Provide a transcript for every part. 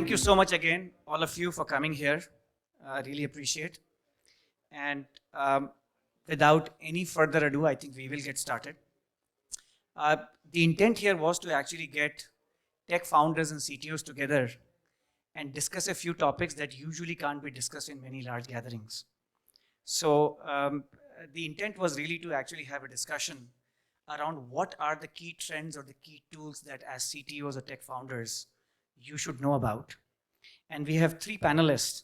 Thank you so much again, all of you, for coming here. I really appreciate. And without any further ado, I think we will get started. The intent here was to actually get tech founders and CTOs together and discuss a few topics that usually can't be discussed in many large gatherings. So the intent was really to actually have a discussion around what are the key trends or the key tools that as CTOs or tech founders you should know about. And we have three panelists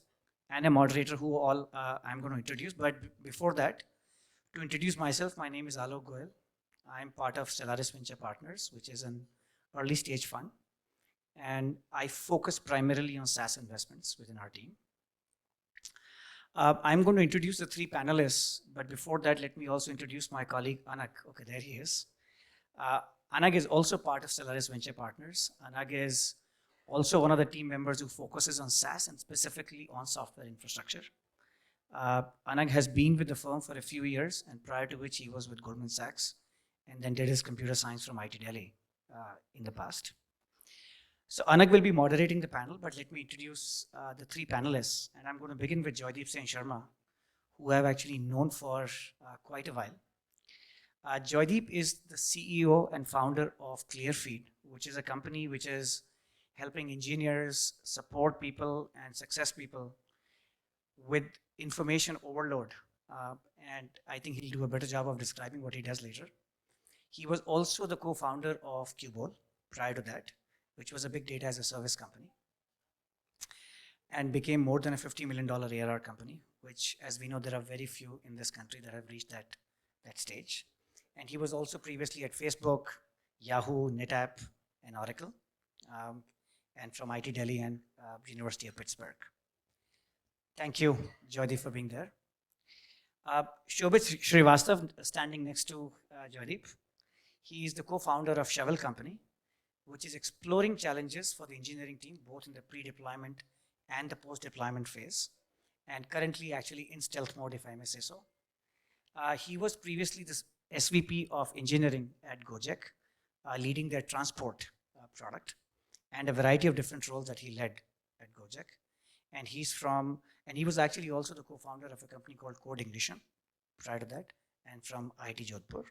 and a moderator who all I'm going to introduce. But before that, to introduce myself, my name is Alok Goyal. I'm part of Stellaris Venture Partners, which is an early stage fund. And I focus primarily on SaaS investments within our team. I'm going to introduce the three panelists, but before that, let me also introduce my colleague, Anagh. Okay, there he is. Anagh is also part of Stellaris Venture Partners. Anagh is also one of the team members who focuses on SaaS and specifically on software infrastructure. Anagh has been with the firm for a few years, and prior to which he was with Goldman Sachs, and then did his computer science from IT Delhi in the past. So Anagh will be moderating the panel, but let me introduce the three panelists. And I'm going to begin with Joydeep Sen Sarma, who I've actually known for quite a while. Joydeep is the CEO and founder of Clearfeed, which is a company which is helping engineers, support people, and success people with information overload. And I think he'll do a better job of describing what he does later. He was also the co-founder of Qubole prior to that, which was a big data as a service company, and became more than a $50 million ARR company, which, as we know, there are very few in this country that have reached that stage. And he was also previously at Facebook, Yahoo, NetApp, and Oracle, and from IT Delhi and University of Pittsburgh. Thank you, Joydeep, for being there. Shobhit Srivastava, standing next to Joydeep. He is the co-founder of Shovel Company, which is exploring challenges for the engineering team, both in the pre-deployment and the post-deployment phase, and currently actually in stealth mode, if I may say so. He was previously the SVP of engineering at Gojek, leading their transport product, and a variety of different roles that he led at Gojek. And he was actually also the co-founder of a company called Code Ignition prior to that, and from IIT Jodhpur.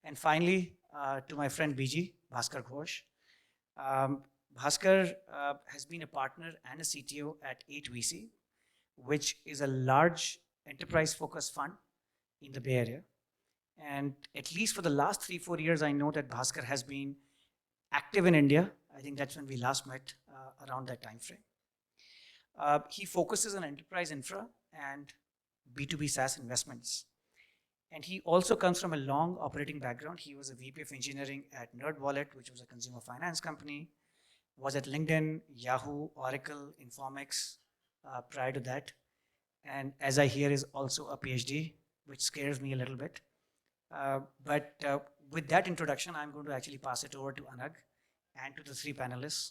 And finally, to my friend BG, Bhaskar Ghosh. Bhaskar has been a partner and a CTO at 8VC, which is a large enterprise-focused fund in the Bay Area. And at least for the last 3-4 years, I know that Bhaskar has been active in India. I think that's when we last met around that time frame. He focuses on enterprise infra and B2B SaaS investments. And he also comes from a long operating background. He was a VP of engineering at NerdWallet, which was a consumer finance company, was at LinkedIn, Yahoo, Oracle, Informix prior to that. And as I hear, is also a PhD, which scares me a little bit. But with that introduction, I'm going to actually pass it over to Anagh and to the three panelists.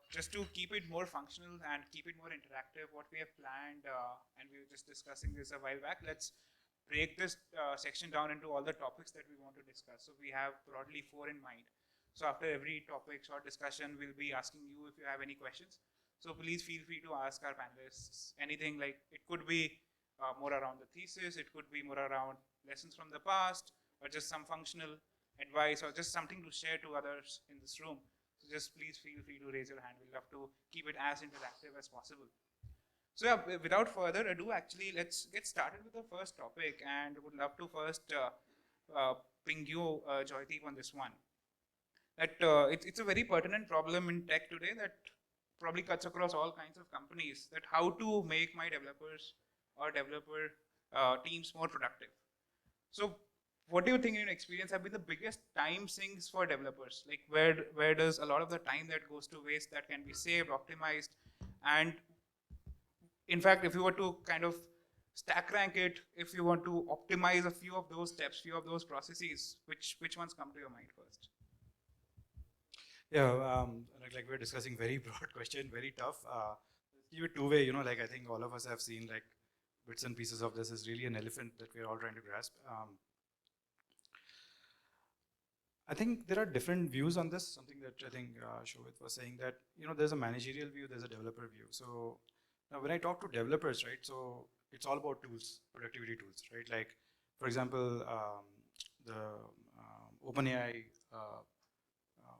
Just to keep it more functional and keep it more interactive, what we have planned, and we were just discussing this a while back, let's break this section down into all the topics that we want to discuss. So we have broadly 4 in mind. So after every topic, short discussion, we'll be asking you if you have any questions. So please feel free to ask our panelists anything. Like it could be more around the thesis, it could be more around lessons from the past, or just some functional advice, or just something to share to others in this room. So just please feel free to raise your hand. We'll love to keep it as interactive as possible. So yeah, without further ado, actually, let's get started with the first topic, and would love to first ping you, Joydeep, on this one. That it's a very pertinent problem in tech today that probably cuts across all kinds of companies, that how to make my developers or developer teams more productive. So what do you think in your experience have been the biggest time sinks for developers? Like where does a lot of the time that goes to waste that can be saved, optimized, and in fact, if you were to kind of stack rank it, if you want to optimize a few of those steps, few of those processes, which ones come to your mind first? Yeah, like we're discussing very broad question, very tough. Keep it two-way, like I think all of us have seen like bits and pieces of this is really an elephant that we're all trying to grasp. I think there are different views on this. Something that I think Shobhit was saying, that there's a managerial view, there's a developer view. So now when I talk to developers, right, so it's all about tools, productivity tools, right? Like for example, the OpenAI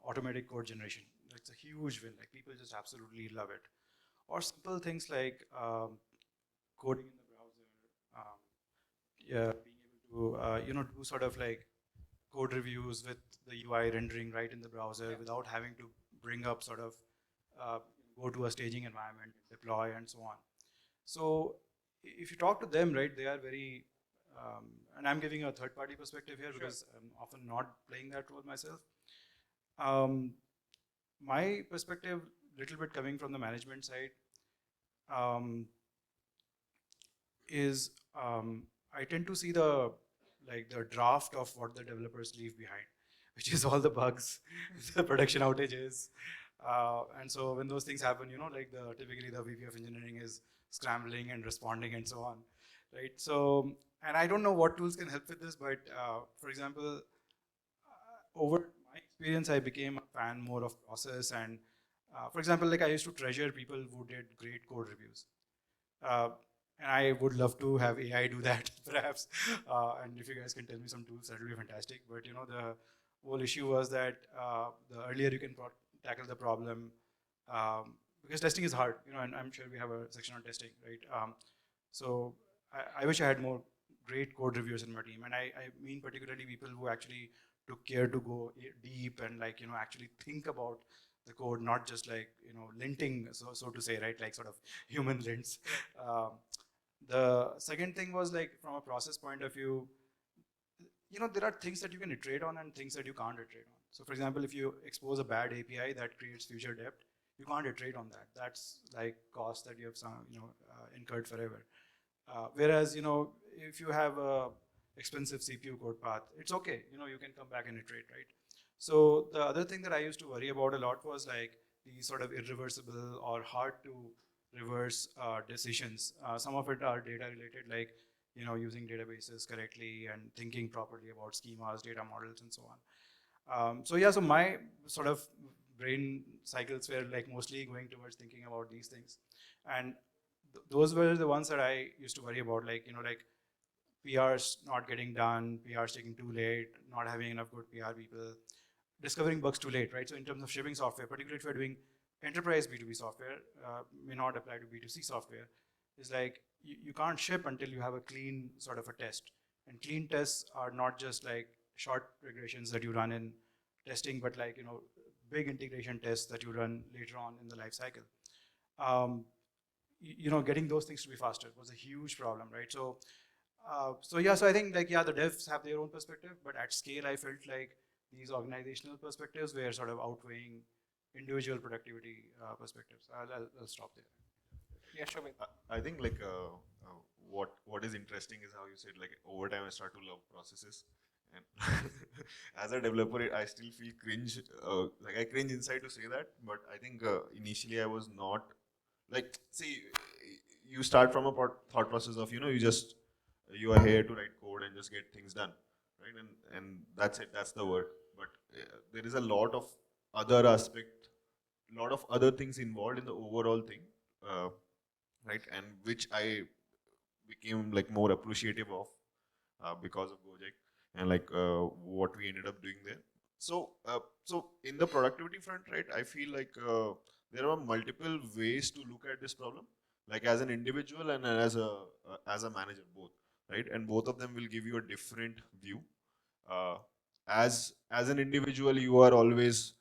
automatic code generation. It's a huge win. Like people just absolutely love it. Or simple things like coding in the browser, yeah, being able to do sort of like code reviews with the UI rendering right in the browser without having to bring up sort of go to a staging environment, deploy, and so on. So if you talk to them, right, they are very, and I'm giving a third-party perspective here because I'm often not playing that role myself. My perspective, little bit coming from the management side, is I tend to see the draft of what the developers leave behind, which is all the bugs, the production outages, and so when those things happen, typically the VP of engineering is scrambling and responding and so on, right? So, and I don't know what tools can help with this, but for example, over my experience, I became a fan more of process. And for example, like I used to treasure people who did great code reviews. And I would love to have AI do that, perhaps. And if you guys can tell me some tools, that would be fantastic. But the whole issue was that the earlier you can tackle the problem, because testing is hard, and I'm sure we have a section on testing, right? So I wish I had more great code reviewers in my team, and I mean particularly people who actually took care to go deep and actually think about the code, not just linting, so to say, right? Like sort of human lints. The second thing was from a process point of view, there are things that you can iterate on and things that you can't iterate on. So for example, if you expose a bad API that creates future debt, you can't iterate on that. That's like cost that you have incurred forever. Whereas if you have a expensive CPU code path, it's okay. You can come back and iterate, right? So the other thing that I used to worry about a lot was these sort of irreversible or hard to reverse decisions. Some of it are data related, like using databases correctly and thinking properly about schemas, data models, and so on. So yeah, so my sort of brain cycles were mostly going towards thinking about these things, and those were the ones that I used to worry about, PRs not getting done, PRs taking too late, not having enough good PR people, discovering bugs too late, right? So in terms of shipping software, particularly if you're doing enterprise B2B software, may not apply to B2C software, is you can't ship until you have a clean sort of a test. And clean tests are not just short regressions that you run in testing, but big integration tests that you run later on in the life cycle. Getting those things to be faster was a huge problem, right? So, so I think the devs have their own perspective, but at scale, I felt like these organizational perspectives were sort of outweighing individual productivity perspectives. I'll stop there. Yeah, Shobhit. I think what is interesting is how you said over time I start to love processes, and as a developer I still feel cringe. I cringe inside to say that, but I think initially I was not see, you start from a thought process of you are here to write code and just get things done, right? And that's it. That's the work. But there is a lot of other other things involved in the overall thing, right? And which I became more appreciative of because of Gojek and what we ended up doing there. So so in the productivity front, right? I feel there are multiple ways to look at this problem, as an individual and as a manager, both, right? And both of them will give you a different view. As an individual, you are always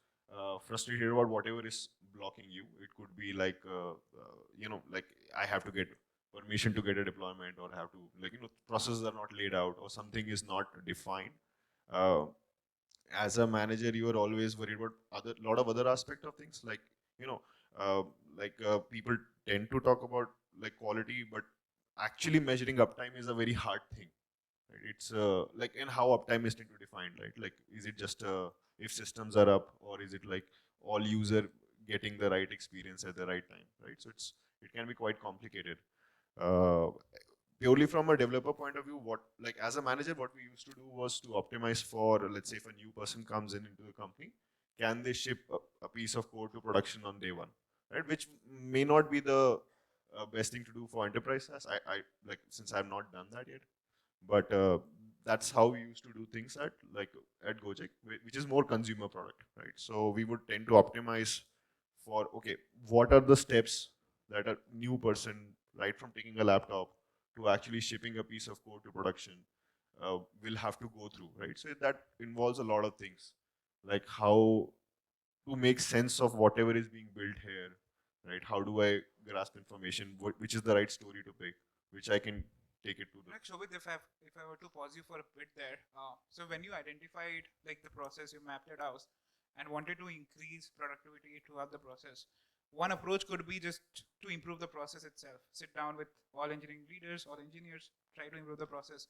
frustrated about whatever is blocking you. It could be I have to get permission to get a deployment, or have to processes are not laid out, or something is not defined. As a manager, you are always worried about lot of other aspect of things, people tend to talk about quality, but actually measuring uptime is a very hard thing. Right? It's and how uptime is tend to define, right? Is it just if systems are up, or is it all user getting the right experience at the right time, right? So it can be quite complicated. purely from a developer point of view, what, like as a manager, what we used to do was to optimize for, let's say if a new person comes in into the company, can they ship a piece of code to production on day one, right? Which may not be the best thing to do for enterprise SaaS. I like, since I've not done that yet, but that's how we used to do things at Gojek, which is more consumer product, right? So we would tend to optimize for, okay, what are the steps that a new person, right from taking a laptop to actually shipping a piece of code to production, will have to go through, right? So that involves a lot of things, like how to make sense of whatever is being built here, right? How do I grasp information? Which is the right story to pick, which I can take it to the. Like Shobhit, if I were to pause you for a bit there, so when you identified like the process, you mapped it out, and wanted to increase productivity throughout the process, one approach could be just to improve the process itself. Sit down with all engineering leaders, all engineers, try to improve the process.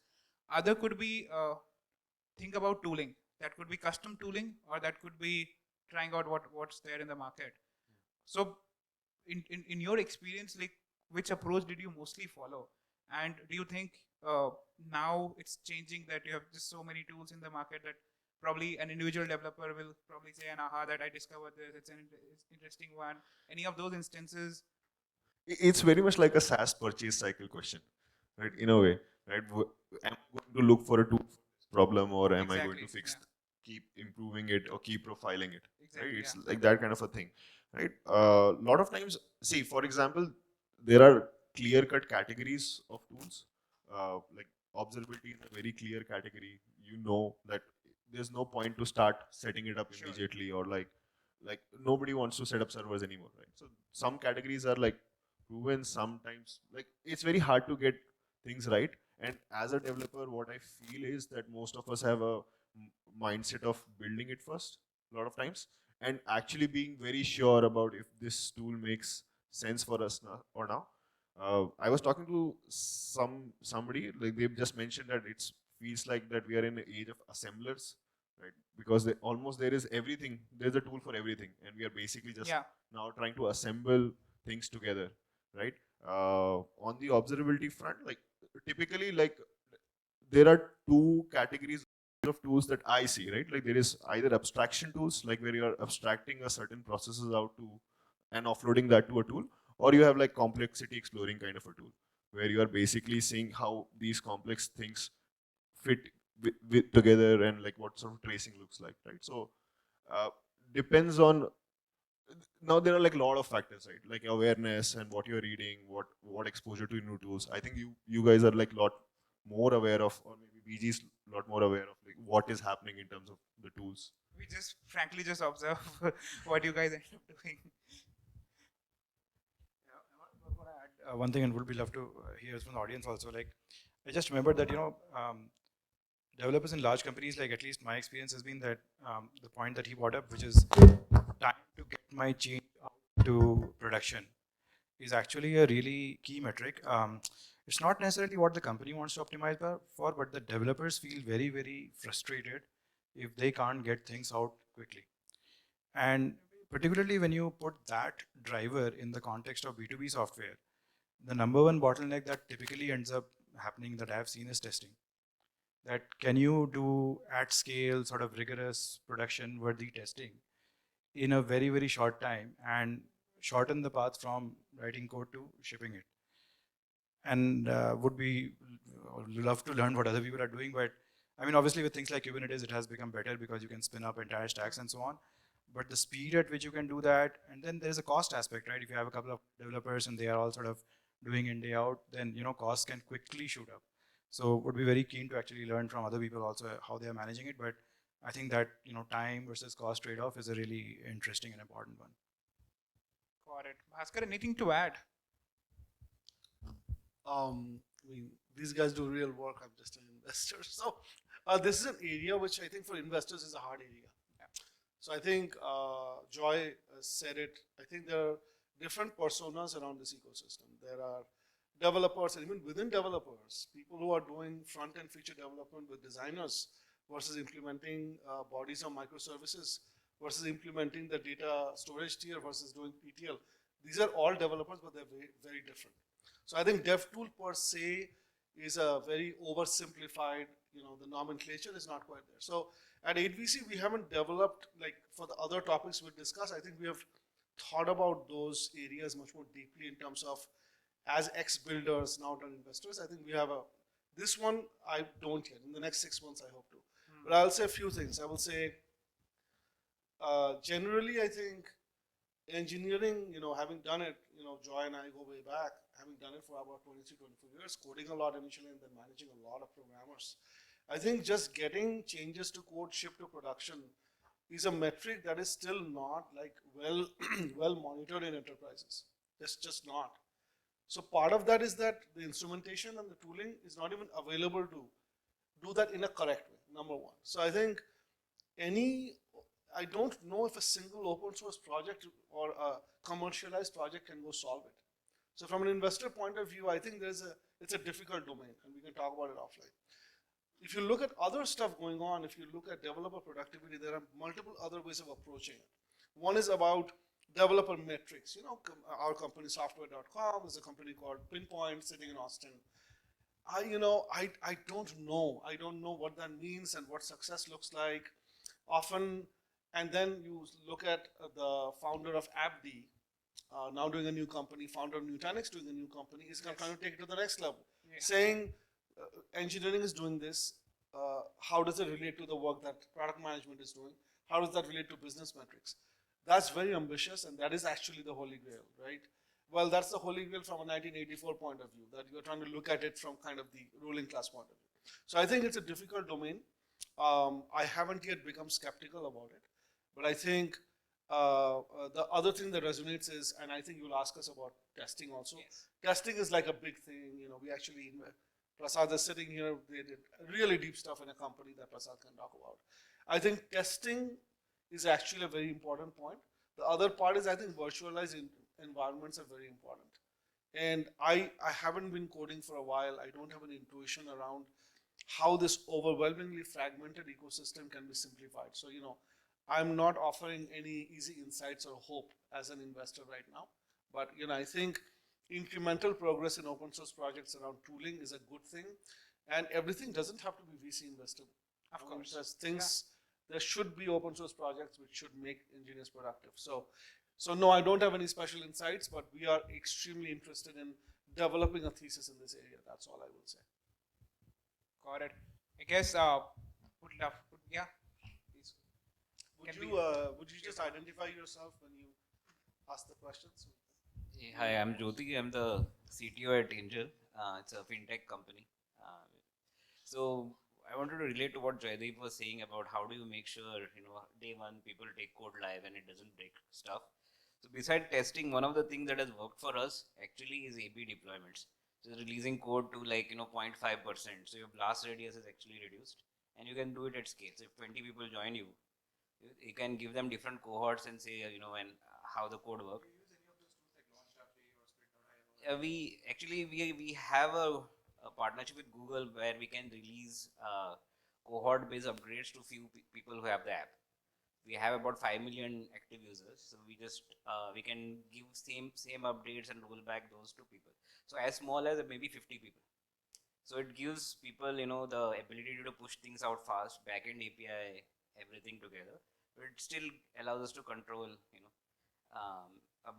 Other could be think about tooling. That could be custom tooling, or that could be trying out what's there in the market. So, in your experience, like which approach did you mostly follow? And do you think now it's changing that you have just so many tools in the market that probably an individual developer will probably say, "Aha, that I discovered this. It's an interesting one." Any of those instances? It's very much like a SaaS purchase cycle question, right? In a way, right? Am I going to look for a tool for this problem, or am I going to Exactly. Yeah. keep improving it, or keep profiling it? Right? Exactly. It's Yeah. like that kind of a thing, right? A lot of times, see, for example, there are clear-cut categories of tools. Like observability is a very clear category. You know that there's no point to start setting it up Sure. immediately, or like nobody wants to set up servers anymore, right? So some categories are like proven. Sometimes like it's very hard to get things right, and as a developer what I feel is that most of us have a mindset of building it first a lot of times, and actually being very sure about if this tool makes sense for us now or now. I was talking to somebody, like they just mentioned that it feels like that we are in the age of assemblers, right? Because almost there is everything, there's a tool for everything, and we are basically just Yeah. now trying to assemble things together, right? On the observability front, like typically, like there are two categories of tools that I see, right? Like there is either abstraction tools, like where you are abstracting a certain processes out to and offloading that to a tool, or you have like complexity exploring kind of a tool, where you are basically seeing how these complex things fit with together, and like what sort of tracing looks like, right? So uh, depends on, now there are like a lot of factors, right? Like awareness and what you're reading, what exposure to new tools. I think you guys are like a lot more aware of, or maybe BG's a lot more aware of like what is happening in terms of the tools. We just frankly just observe what you guys end up doing. I want to add one thing, and would be love to hear from the audience also. Like, I just remember that developers in large companies, like at least my experience has been that the point that he brought up, which is time to get my change out to production, is actually a really key metric. It's not necessarily what the company wants to optimize for, but the developers feel very, very frustrated if they can't get things out quickly. And particularly when you put that driver in the context of B2B software, the number one bottleneck that typically ends up happening that I have seen is testing. That can you do at scale sort of rigorous production worthy testing in a very, very short time and shorten the path from writing code to shipping it. And would be love to learn what other people are doing, but I mean, obviously with things like Kubernetes, it has become better because you can spin up entire stacks and so on. But the speed at which you can do that, and then there's a cost aspect, right? If you have a couple of developers and they are all sort of doing in day out, then costs can quickly shoot up. So would be very keen to actually learn from other people also how they are managing it. But I think that time versus cost trade-off is a really interesting and important one. Got it. Bhaskar, anything to add? I mean, these guys do real work. I'm just an investor. So this is an area which I think for investors is a hard area. So I think Joy said it. I think there are different personas around this ecosystem. There are developers, and even within developers, people who are doing front-end feature development with designers versus implementing bodies of microservices versus implementing the data storage tier versus doing PTL. These are all developers, but they're very, very different. So I think DevTool per se is a very oversimplified, the nomenclature is not quite there. So at 8VC, we haven't developed, like for the other topics we discuss, I think we have thought about those areas much more deeply in terms of as ex-builders, now turn investors. I think we have this one I don't yet. In the next 6 months, I hope to. But I'll say a few things. I will say, generally, I think engineering, having done it, Joy and I go way back, having done it for about 23, 24 years, coding a lot initially and then managing a lot of programmers. I think just getting changes to code shipped to production is a metric that is still not like well monitored in enterprises. It's just not. So part of that is that the instrumentation and the tooling is not even available to do that in a correct way, number one. So I think I don't know if a single open source project or a commercialized project can go solve it. So from an investor point of view, I think it's a difficult domain, and we can talk about it offline. If you look at other stuff going on, if you look at developer productivity, there are multiple other ways of approaching it. One is about developer metrics. Our company software.com is a company called Pinpoint sitting in Austin. I don't know. I don't know what that means and what success looks like. Often, and then you look at the founder of AppD, now doing a new company, founder of Nutanix doing a new company, is trying to take it to the next level, saying engineering is doing this. How does it relate to the work that product management is doing? How does that relate to business metrics? That's very ambitious, and that is actually the holy grail, right? Well, that's the holy grail from a 1984 point of view, that you're trying to look at it from kind of the ruling class point of view. So I think it's a difficult domain. I haven't yet become skeptical about it, but I think the other thing that resonates is, and I think you'll ask us about testing also. Yes. Testing is like a big thing. We actually, Prasad is sitting here, they did really deep stuff in a company that Prasad can talk about. I think testing is actually a very important point. The other part is, I think virtualized environments are very important. And I haven't been coding for a while. I don't have an intuition around how this overwhelmingly fragmented ecosystem can be simplified. So, I'm not offering any easy insights or hope as an investor right now. But, I think incremental progress in open source projects around tooling is a good thing. And everything doesn't have to be VC investable. Of course. There's things, there should be open source projects which should make engineers productive. So no, I don't have any special insights, but we are extremely interested in developing a thesis in this area. That's all I will say. Got it. I guess yeah. Please. Would you just identify yourself when you ask the questions? Hi, I'm Jyoti. I'm the CTO at Angel. It's a fintech company. So I wanted to relate to what Joydeep was saying about how do you make sure, day one people take code live and it doesn't break stuff. So besides testing, one of the things that has worked for us actually is A/B deployments. So releasing code to 0.5%. So your blast radius is actually reduced, and you can do it at scale. So if 20 people join you, you can give them different cohorts and say, and how the code works. We have a partnership with Google where we can release cohort-based upgrades to few people who have the app. We have about 5 million active users, so we can give same updates and roll back those to people. So as small as maybe 50 people. So it gives people the ability to push things out fast, backend API, everything together. But it still allows us to control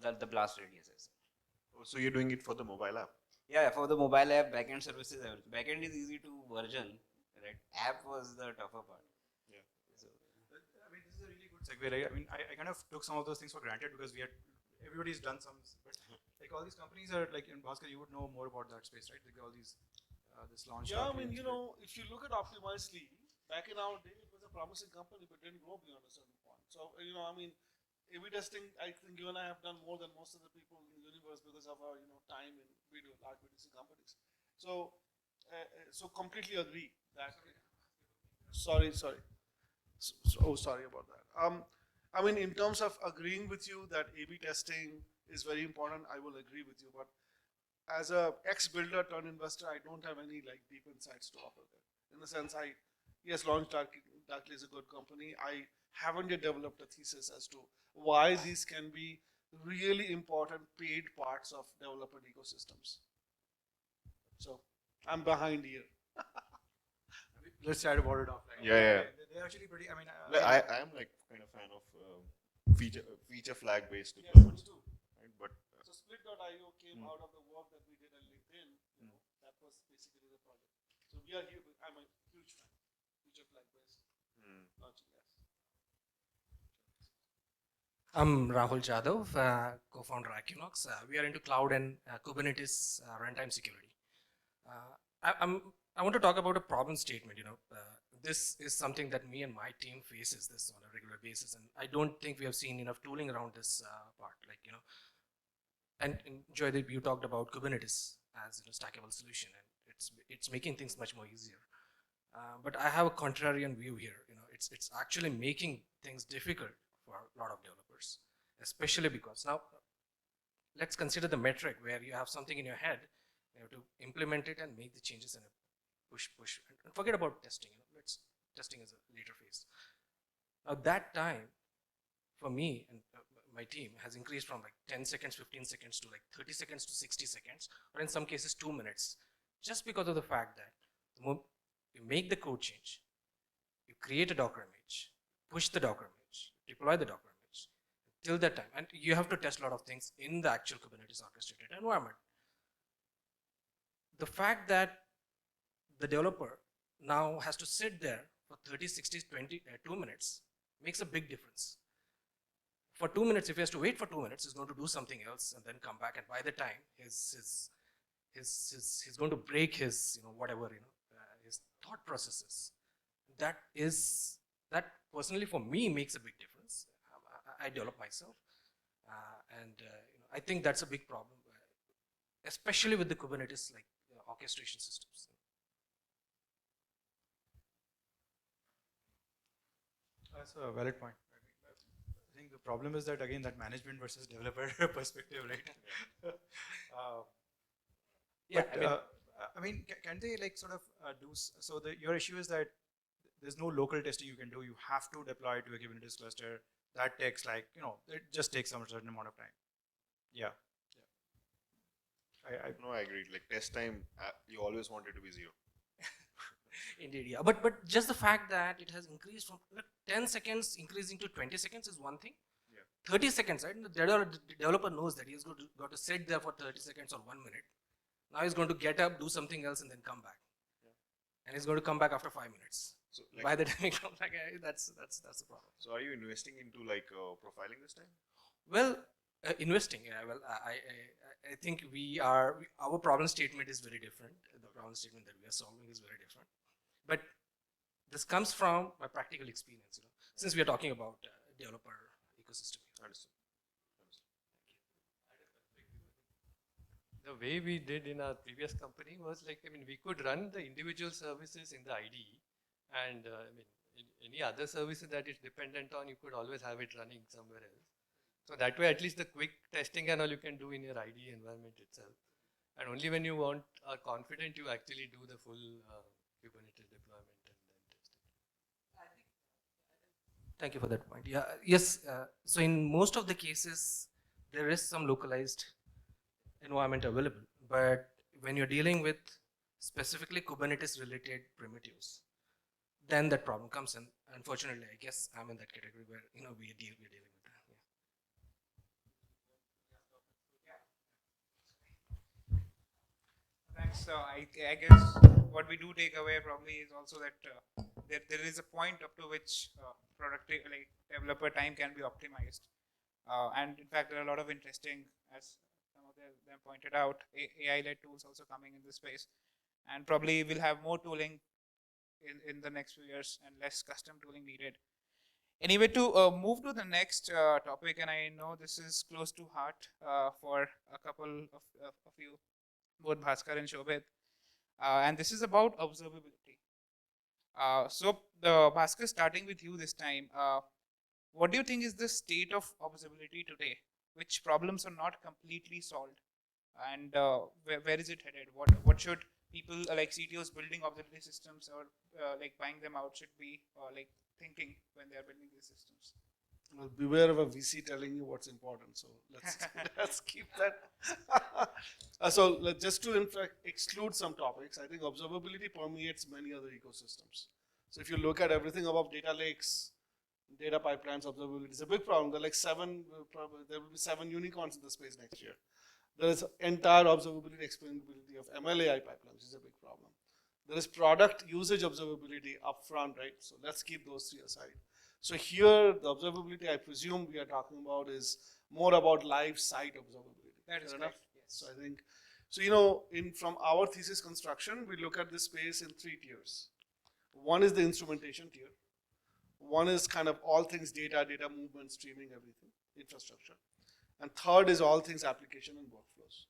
the blast radiuses. So you're doing it for the mobile app? Yeah, for the mobile app, backend services. Backend is easy to version, right? App was the tougher part. Yeah. So, I mean, this is a really good segue, right? I mean, I kind of took some of those things for granted because everybody's done some, but like all these companies are like, in Bhaskar, you would know more about that space, right? Like all these, this launch. Yeah, I mean, if you look at Optimizely, back in our day, it was a promising company, but didn't grow beyond a certain point. So, I mean, A/B testing, I think you and I have done more than most of the people in the universe because of our, time in large BDC companies. So, so completely agree that. Sorry. Sorry about that. I mean, in terms of agreeing with you that A/B testing is very important, I will agree with you. But as a ex-builder turned investor, I don't have any deep insights to offer there. In the sense, Launch Darkly is a good company. I haven't yet developed a thesis as to why these can be really important paid parts of developer ecosystems. So I'm behind here. Let's chat about it offline. Yeah. They're actually pretty. I mean, Like, I am like kind of fan of feature flag based Yes, deployments, me too. right? But So Split.io came out of the work that we did on LinkedIn. That was basically the project. So we are here. I'm a huge fan. Feature flag based launching. Yes. I'm Rahul Jadhav, co-founder at Equinox. We are into cloud and Kubernetes runtime security. I want to talk about a problem statement. This is something that me and my team faces this on a regular basis, and I don't think we have seen enough tooling around this part. And Joydeep, you talked about Kubernetes as a stackable solution, and it's making things much more easier. But I have a contrarian view here. It's actually making things difficult for a lot of developers, especially because now let's consider the metric where you have something in your head, you have to implement it and make the changes and push, and forget about testing. Testing is a later phase. Now that time for me and my team has increased from like 10 seconds, 15 seconds to like 30 seconds to 60 seconds, or in some cases 2 minutes, just because of the fact that the moment you make the code change, you create a Docker image, push the Docker image, deploy the Docker image, till that time, and you have to test a lot of things in the actual Kubernetes orchestrated environment. The fact that the developer now has to sit there for 30, 60, 20, 2 minutes makes a big difference. For 2 minutes, if he has to wait for 2 minutes, he's going to do something else and then come back, and by the time he's going to break his his thought processes. That personally for me makes a big difference. I develop myself, and I think that's a big problem, especially with the Kubernetes orchestration systems. That's a valid point. I think the problem is that again that management versus developer perspective, right? Yeah, I mean, can they like sort of do so? Your issue is that there's no local testing you can do. You have to deploy to a Kubernetes cluster. That takes it just takes some certain amount of time. Yeah. I agree. Like test time, you always want it to be 0. Indeed, yeah. But just the fact that it has increased from 10 seconds increasing to 20 seconds is one thing. Yeah. 30 seconds, right? The developer knows that he's got to sit there for 30 seconds or 1 minute. Now he's going to get up, do something else, and then come back. Yeah. And he's going to come back after 5 minutes. So by the time he comes back, that's the problem. So are you investing into profiling this time? Well, investing. Yeah. Well, I think our problem statement is very different. The problem statement that we are solving is very different. But this comes from my practical experience, since we are talking about developer ecosystem. Understood. The way we did in our previous company was we could run the individual services in the IDE, and any other services that it's dependent on, you could always have it running somewhere else. So that way, at least the quick testing and all you can do in your IDE environment itself. And only when you are confident, you actually do the full Kubernetes deployment and then test it. Thank you for that point. Yeah, yes. So in most of the cases, there is some localized environment available, but when you're dealing with specifically Kubernetes related primitives, then that problem comes in. Unfortunately, I guess I'm in that category where we're dealing with that. Thanks. I guess what we do take away probably is also that there is a point up to which developer time can be optimized, and in fact there are a lot of interesting, as some of them pointed out, AI-led tools also coming in this space, and probably we'll have more tooling in the next few years and less custom tooling needed. Anyway, to move to the next topic, and I know this is close to heart for a couple of you, both Bhaskar and Shobhit, and this is about observability. So, Bhaskar, starting with you this time, what do you think is the state of observability today? Which problems are not completely solved, and where is it headed? What should people like CTOs building observability systems or buying them out should be thinking when they are building these systems? Well, beware of a VC telling you what's important. So let's keep that. Just to in fact exclude some topics, I think observability permeates many other ecosystems. So if you look at everything above data lakes, data pipelines, observability is a big problem. There are like there will be 7 unicorns in the space next year. There is entire observability explainability of MLAI pipeline, which is a big problem. There is product usage observability upfront, right? So let's keep those 3 aside. So here, the observability I presume we are talking about is more about live site observability. That is enough. correct. Yes. So I think, so you know, from our thesis construction, we look at this space in 3 tiers. One is the instrumentation tier. One is kind of all things data movement, streaming, everything, infrastructure. And third is all things application and workflows.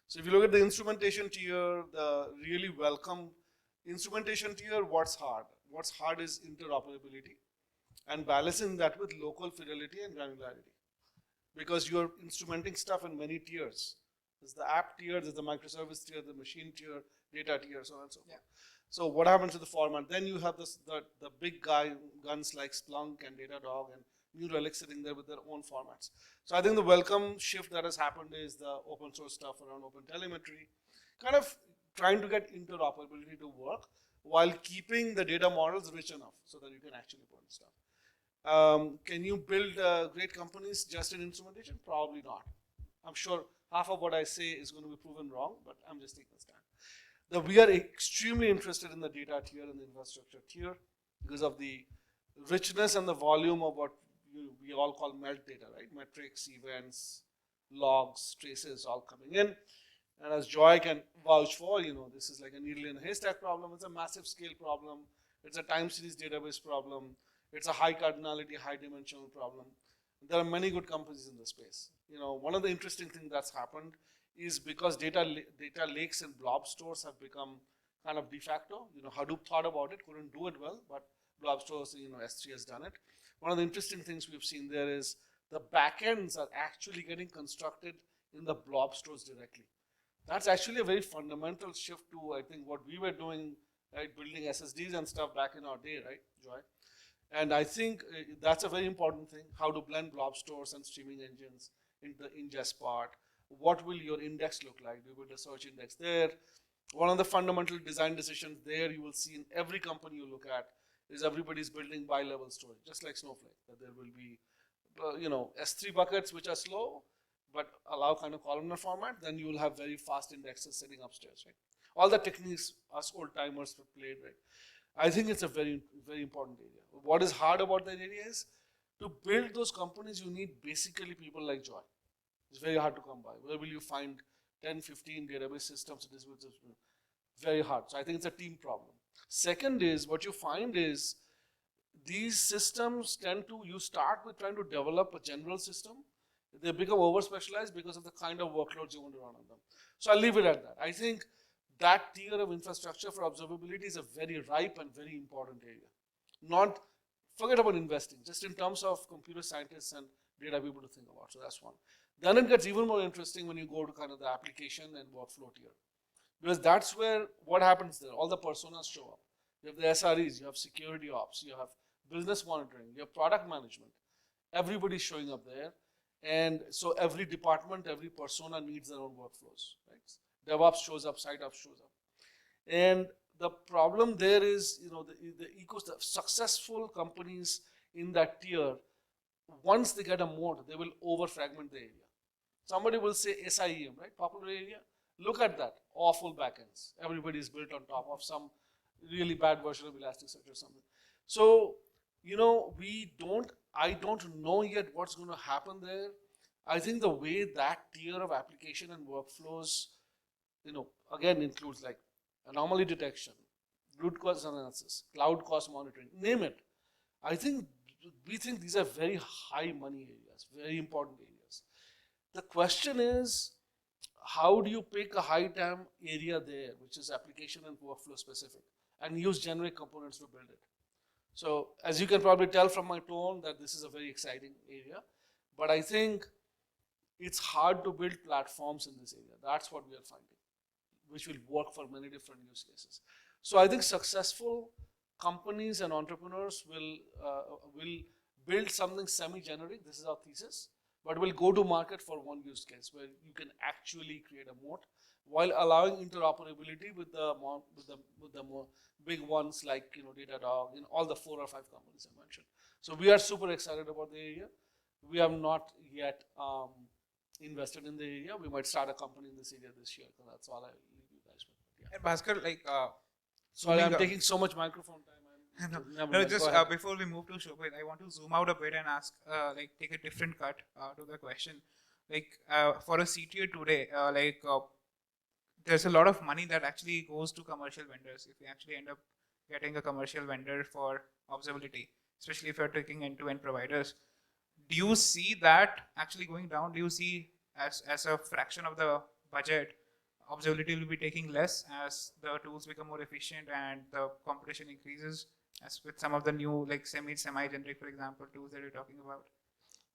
So if you look at the instrumentation tier, the really welcome instrumentation tier, what's hard? What's hard is interoperability and balancing that with local fidelity and granularity. Because you're instrumenting stuff in many tiers. There's the app tier, there's the microservice tier, the machine tier, data tier, so on and so forth. Yeah. So what happens to the format? Then you have the big guns like Splunk and Datadog and New Relic sitting there with their own formats. So I think the welcome shift that has happened is the open source stuff around open telemetry, kind of trying to get interoperability to work while keeping the data models rich enough so that you can actually put in stuff. Can you build great companies just in instrumentation? Probably not. I'm sure half of what I say is going to be proven wrong, but I'm just taking a stand. We are extremely interested in the data tier and the infrastructure tier because of the richness and the volume of what we all call melt data, right? Metrics, events, logs, traces all coming in. And as Joy can vouch for, you know, this is like a needle in a haystack problem. It's a massive scale problem. It's a time series database problem. It's a high cardinality, high dimensional problem. There are many good companies in the space. You know, one of the interesting things that's happened is because data lakes and blob stores have become kind of de facto. You know, Hadoop thought about it, couldn't do it well, but blob stores, you know, S3 has done it. One of the interesting things we've seen there is the backends are actually getting constructed in the blob stores directly. That's actually a very fundamental shift to, I think, what we were doing, right, building SSDs and stuff back in our day, right, Joy? And I think that's a very important thing, how to blend blob stores and streaming engines into the ingest part. What will your index look like? Do you build a search index there? One of the fundamental design decisions there you will see in every company you look at is everybody's building bi-level storage, just like Snowflake, that there will be, you know, S3 buckets which are slow, but allow kind of columnar format, then you will have very fast indexes sitting upstairs, right? All the techniques us old timers played, right? I think it's a very, very important area. What is hard about that area is to build those companies, you need basically people like Joy. It's very hard to come by. Where will you find 10, 15 database systems? It is very hard. So I think it's a team problem. Second is, what you find is these systems tend to, you start with trying to develop a general system. They become over-specialized because of the kind of workloads you want to run on them. So I'll leave it at that. I think that tier of infrastructure for observability is a very ripe and very important area. Not, forget about investing, just in terms of computer scientists and data people to think about. So that's one. Then it gets even more interesting when you go to kind of the application and workflow tier. Because that's where, what happens there? All the personas show up. You have the SREs, you have security ops, you have business monitoring, you have product management. Everybody's showing up there. And so every department, every persona needs their own workflows, right? DevOps shows up, SiteOps shows up. And the problem there is, you know, the successful companies in that tier, once they get a mode, they will over-fragment the area. Somebody will say SIEM, right? Popular area. Look at that. Awful backends. Everybody is built on top of some really bad version of Elasticsearch or something. So, you know, I don't know yet what's going to happen there. I think the way that tier of application and workflows, you know, again includes like anomaly detection, root cause analysis, cloud cost monitoring, name it. We think these are very high money areas, very important areas. The question is, how do you pick a high TAM area there, which is application and workflow specific, and use generic components to build it? So as you can probably tell from my tone that this is a very exciting area, but I think it's hard to build platforms in this area. That's what we are finding, which will work for many different use cases. So I think successful companies and entrepreneurs will build something semi-generic. This is our thesis, but we'll go to market for one use case where you can actually create a moat while allowing interoperability with the more big ones like Datadog, all the 4 or 5 companies I mentioned. So we are super excited about the area. We have not yet invested in the area. We might start a company in this area this year. So that's all I leave you guys with. Yeah. And Bhaskar, like, Sorry, I'm taking so much microphone time. no, just before we move to Shobhit, I want to zoom out a bit and ask, like, take a different cut to the question. Like, for a CTO today, there's a lot of money that actually goes to commercial vendors. If we actually end up getting a commercial vendor for observability, especially if you're taking end-to-end providers, do you see that actually going down? Do you see as a fraction of the budget, observability will be taking less as the tools become more efficient and the competition increases, as with some of the new like semi-generic, for example, tools that you're talking about?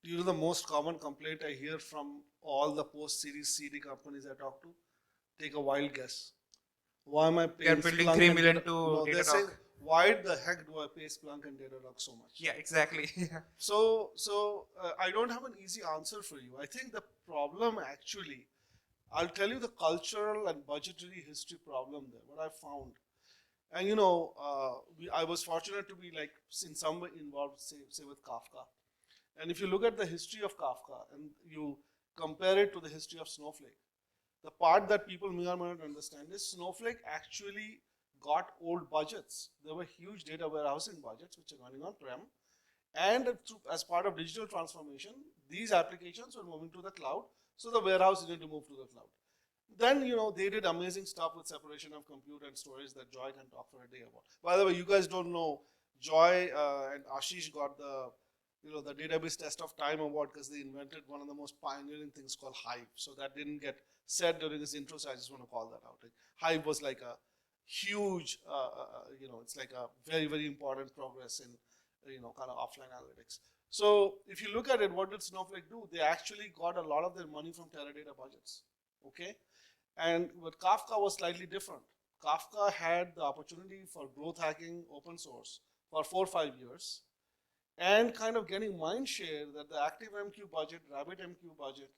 The most common complaint I hear from all the post-series CD companies I talk to, take a wild guess. Why am I paying They're building Splunk 3 and million Data- to no, they're saying, Datadog. why the heck do I pay Splunk and Datadog so much? Yeah, exactly. So I don't have an easy answer for you. I think the problem actually, I'll tell you the cultural and budgetary history problem there, what I found. And I was fortunate to be like in some way involved, say with Kafka. And if you look at the history of Kafka and you compare it to the history of Snowflake, the part that people may or may not understand is Snowflake actually got old budgets. There were huge data warehousing budgets which are running on-prem. And as part of digital transformation, these applications were moving to the cloud. So the warehouse needed to move to the cloud. Then, they did amazing stuff with separation of compute and storage that Joy can talk for a day about. By the way, you guys don't know, Joy and Ashish got the database test of time award because they invented one of the most pioneering things called Hive. So that didn't get said during this intro, so I just want to call that out. Like, Hive was like a huge, it's like a very, very important progress in, kind of offline analytics. So if you look at it, what did Snowflake do? They actually got a lot of their money from Teradata budgets, okay? And with Kafka was slightly different. Kafka had the opportunity for growth hacking open source for 4 or 5 years and kind of getting mind share that the ActiveMQ budget, RabbitMQ budget,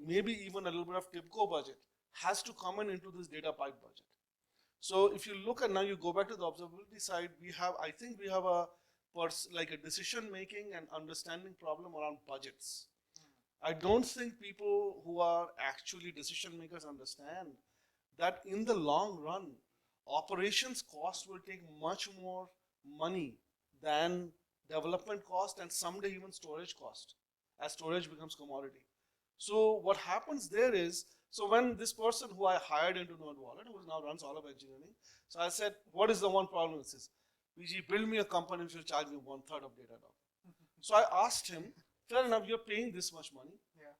maybe even a little bit of TIBCO budget has to come into this data pipe budget. So if you look at now, you go back to the observability side, I think we have a decision making and understanding problem around budgets. I don't think people who are actually decision makers understand that in the long run, operations cost will take much more money than development cost and someday even storage cost as storage becomes commodity. So what happens there is, so when this person who I hired into NodeWallet, who now runs all of engineering, so I said, what is the one problem with this? BG, build me a company which will charge me 1/3 of Datadog. So I asked him, fair enough, you're paying this much money. Yeah.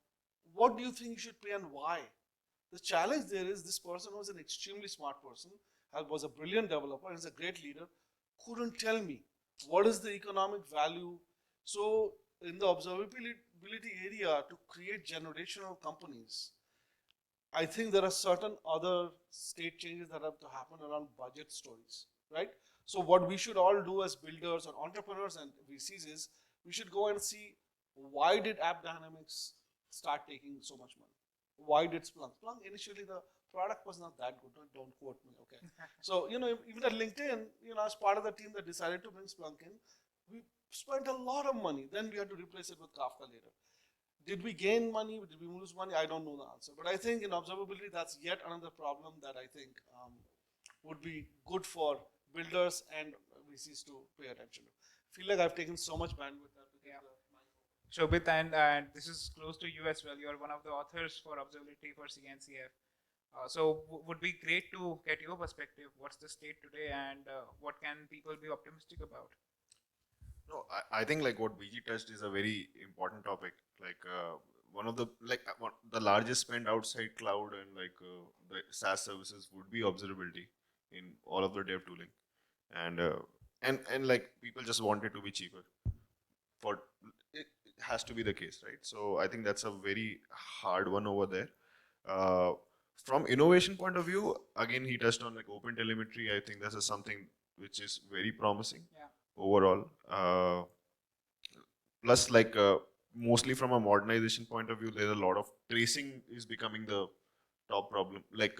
What do you think you should pay and why? The challenge there is this person was an extremely smart person, was a brilliant developer, and is a great leader, couldn't tell me what is the economic value. So in the observability area, to create generational companies, I think there are certain other state changes that have to happen around budget stories, right? So what we should all do as builders or entrepreneurs and VCs is we should go and see why did App Dynamics start taking so much money? Why did Splunk? Splunk initially the product was not that good. Don't quote me, okay? So even at LinkedIn, as part of the team that decided to bring Splunk in, we spent a lot of money. Then we had to replace it with Kafka later. Did we gain money? Did we lose money? I don't know the answer. But I think in observability, that's yet another problem that I think would be good for builders and VCs to pay attention to. I feel like I've taken so much bandwidth that Shobhit, and this is close to you as well. You are one of the authors for observability for CNCF. So would be great to get your perspective. What's the state today, and what can people be optimistic about? No, I think like what BG touched is a very important topic. Like one of the the largest spend outside cloud and the SaaS services would be observability in all of the dev tooling, and like people just want it to be cheaper. For it has to be the case, right? So I think that's a very hard one over there. From innovation point of view, again he touched on like open telemetry. I think this is something which is very promising. Yeah. overall. Plus, like mostly from a modernization point of view, there's a lot of tracing is becoming the top problem. Like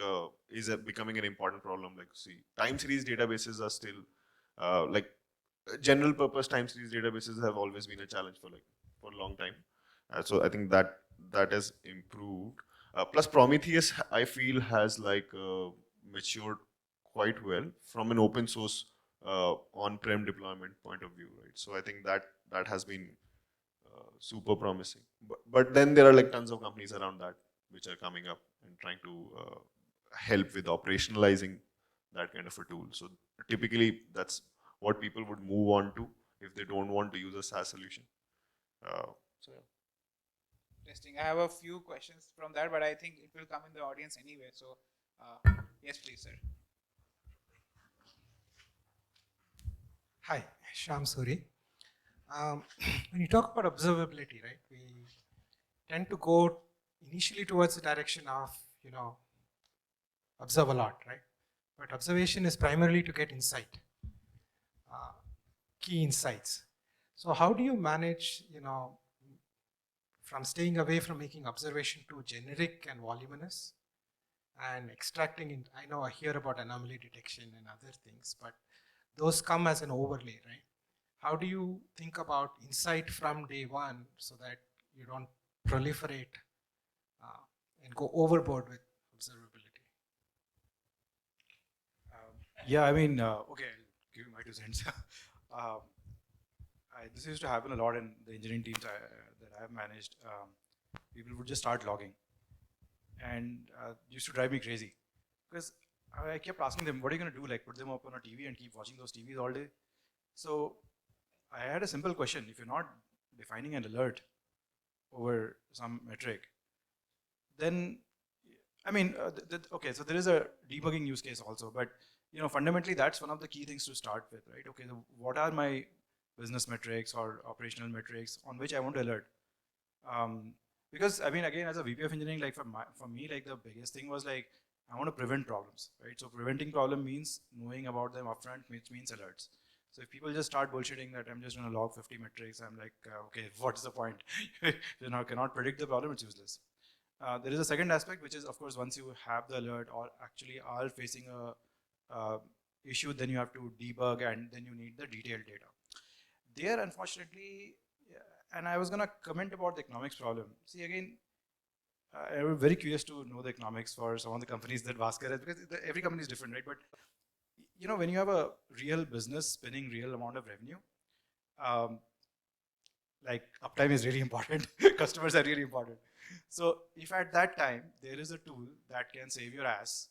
becoming an important problem. Like see, time series databases are still like general purpose time series databases have always been a challenge for a long time. So I think that has improved. Plus Prometheus, I feel, has like matured quite well from an open source on-prem deployment point of view, right? So I think that has been super promising. But then there are like tons of companies around that which are coming up and trying to help with operationalizing that kind of a tool. So typically that's what people would move on to if they don't want to use a SaaS solution. So yeah. Interesting. I have a few questions from that, but I think it will come in the audience anyway. So, yes, please, sir. Hi, Shyam Suri. When you talk about observability, right, we tend to go initially towards the direction of, observe a lot, right? But observation is primarily to get insight, key insights. So how do you manage, from staying away from making observation too generic and voluminous and extracting in, I know I hear about anomaly detection and other things, but those come as an overlay, right? How do you think about insight from day one so that you don't proliferate and go overboard with observability? Yeah, I mean, okay, I'll give you my 2 cents. This used to happen a lot in the engineering teams that I've managed. People would just start logging, and used to drive me crazy because I kept asking them, "What are you going to do? Like, put them up on a TV and keep watching those TVs all day?" So I had a simple question: if you're not defining an alert over some metric, then I mean, okay, so there is a debugging use case also, but fundamentally that's one of the key things to start with, right? Okay, so what are my business metrics or operational metrics on which I want to alert? Because I mean, again, as a VP of engineering, like for me, like the biggest thing was like I want to prevent problems, right? So preventing problem means knowing about them upfront, which means alerts. So if people just start bullshitting that I'm just going to log 50 metrics, I'm like, okay, what's the point? Cannot predict the problem, it's useless. There is a second aspect, which is, of course, once you have the alert or actually are facing a issue, then you have to debug and then you need the detailed data. There, unfortunately, and I was going to comment about the economics problem. See, again, I'm very curious to know the economics for some of the companies that Bhaskar has, because every company is different, right? But when you have a real business spinning real amount of revenue, like uptime is really important. Customers are really important. So if at that time there is a tool that can save your ass,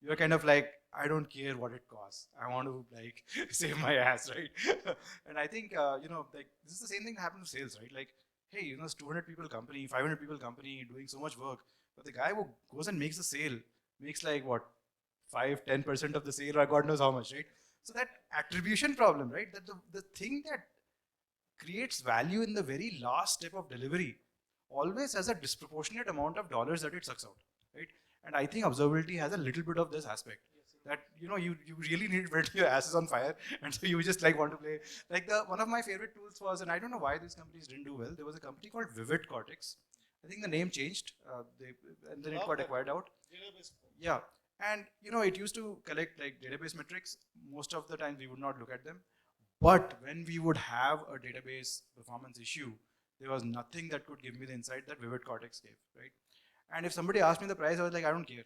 you're kind of like, I don't care what it costs. I want to like save my ass, right? And I think like this is the same thing that happens to sales, right? Like, hey, it's 200 people company, 500 people company doing so much work, but the guy who goes and makes the sale makes like what 5-10% of the sale, or God knows how much, right? So that attribution problem, right? That the thing that creates value in the very last step of delivery always has a disproportionate amount of dollars that it sucks out, right? And I think observability has a little bit of this aspect that you really need to build your asses on fire, and so you just like want to play. Like one of my favorite tools was, and I don't know why these companies didn't do well. There was a company called Vivid Cortex. I think the name changed, and then it got acquired out. Yeah, and it used to collect like database metrics. Most of the time we would not look at them, but when we would have a database performance issue, there was nothing that could give me the insight that Vivid Cortex gave, right? And if somebody asked me the price, I was like, I don't care.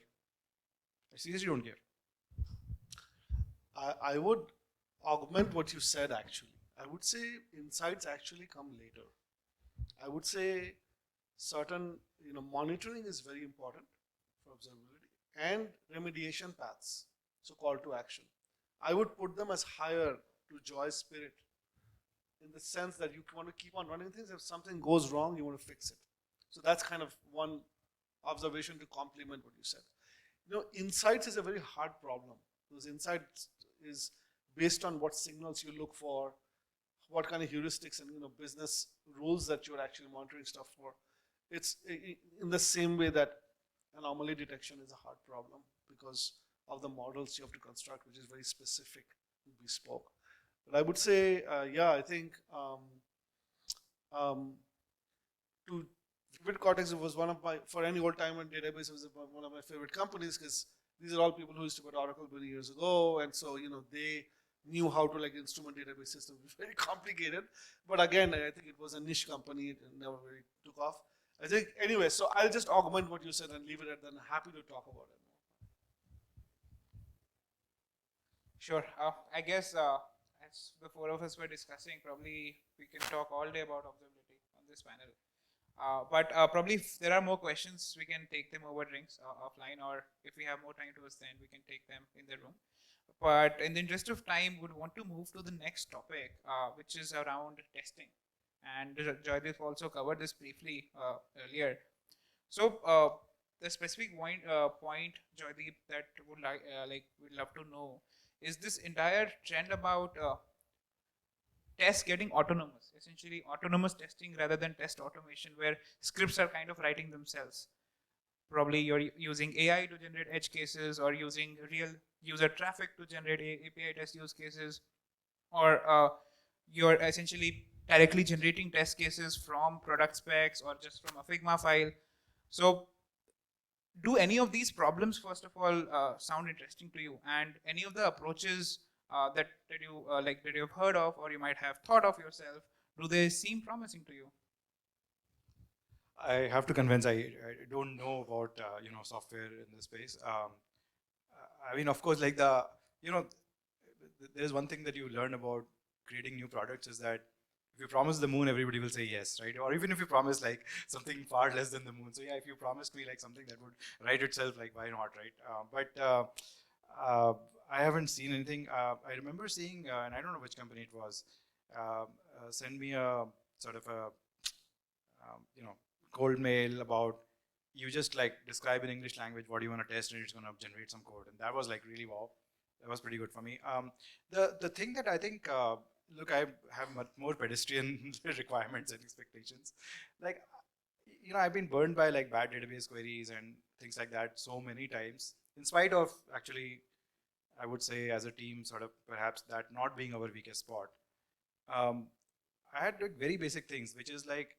I seriously don't care. I would augment what you said actually. I would say insights actually come later. I would say certain, monitoring is very important for observability and remediation paths. So call to action. I would put them as higher to Joy's spirit in the sense that you want to keep on running things. If something goes wrong, you want to fix it. So that's kind of one observation to complement what you said. Insights is a very hard problem. Those insights is based on what signals you look for, what kind of heuristics and business rules that you're actually monitoring stuff for. It's in the same way that anomaly detection is a hard problem because of the models you have to construct, which is very specific and bespoke. But I would say, yeah, I think to with Cortex, it was one of my, for any old timer in database, it was one of my favorite companies because these are all people who used to build Oracle many years ago. And so, they knew how to like instrument database systems. It was very complicated. But again, I think it was a niche company. It never really took off. I think, anyway, so I'll just augment what you said and leave it at that. I'm happy to talk about it. Sure. I guess as the four of us were discussing, probably we can talk all day about observability on this panel. But probably if there are more questions, we can take them over drinks offline, or if we have more time towards the end, we can take them in the room. But in the interest of time, would want to move to the next topic, which is around testing. And Joydeep also covered this briefly earlier. So the specific point, Joydeep, that would we'd love to know is this entire trend about tests getting autonomous, essentially autonomous testing rather than test automation, where scripts are kind of writing themselves. Probably you're using AI to generate edge cases, or using real user traffic to generate API test use cases, or you're essentially directly generating test cases from product specs or just from a Figma file. So do any of these problems, first of all, sound interesting to you? And any of the approaches that you that you've heard of, or you might have thought of yourself, do they seem promising to you? I have to convince. I don't know about software in this space. I mean, of course, like there's one thing that you learn about creating new products is that if you promise the moon, everybody will say yes, right? Or even if you promise like something far less than the moon. So yeah, if you promised me like something that would write itself, like why not, right? I haven't seen anything. I remember seeing, and I don't know which company it was, send me a sort of a cold mail about you just like describe in English language what you want to test and it's going to generate some code, and that was like really wow. That was pretty good for me. The thing that I think, look, I have much more pedestrian requirements and expectations. Like, I've been burned by like bad database queries and things like that so many times. In spite of actually, I would say as a team, sort of perhaps that not being our weakest spot. I had like very basic things, which is like,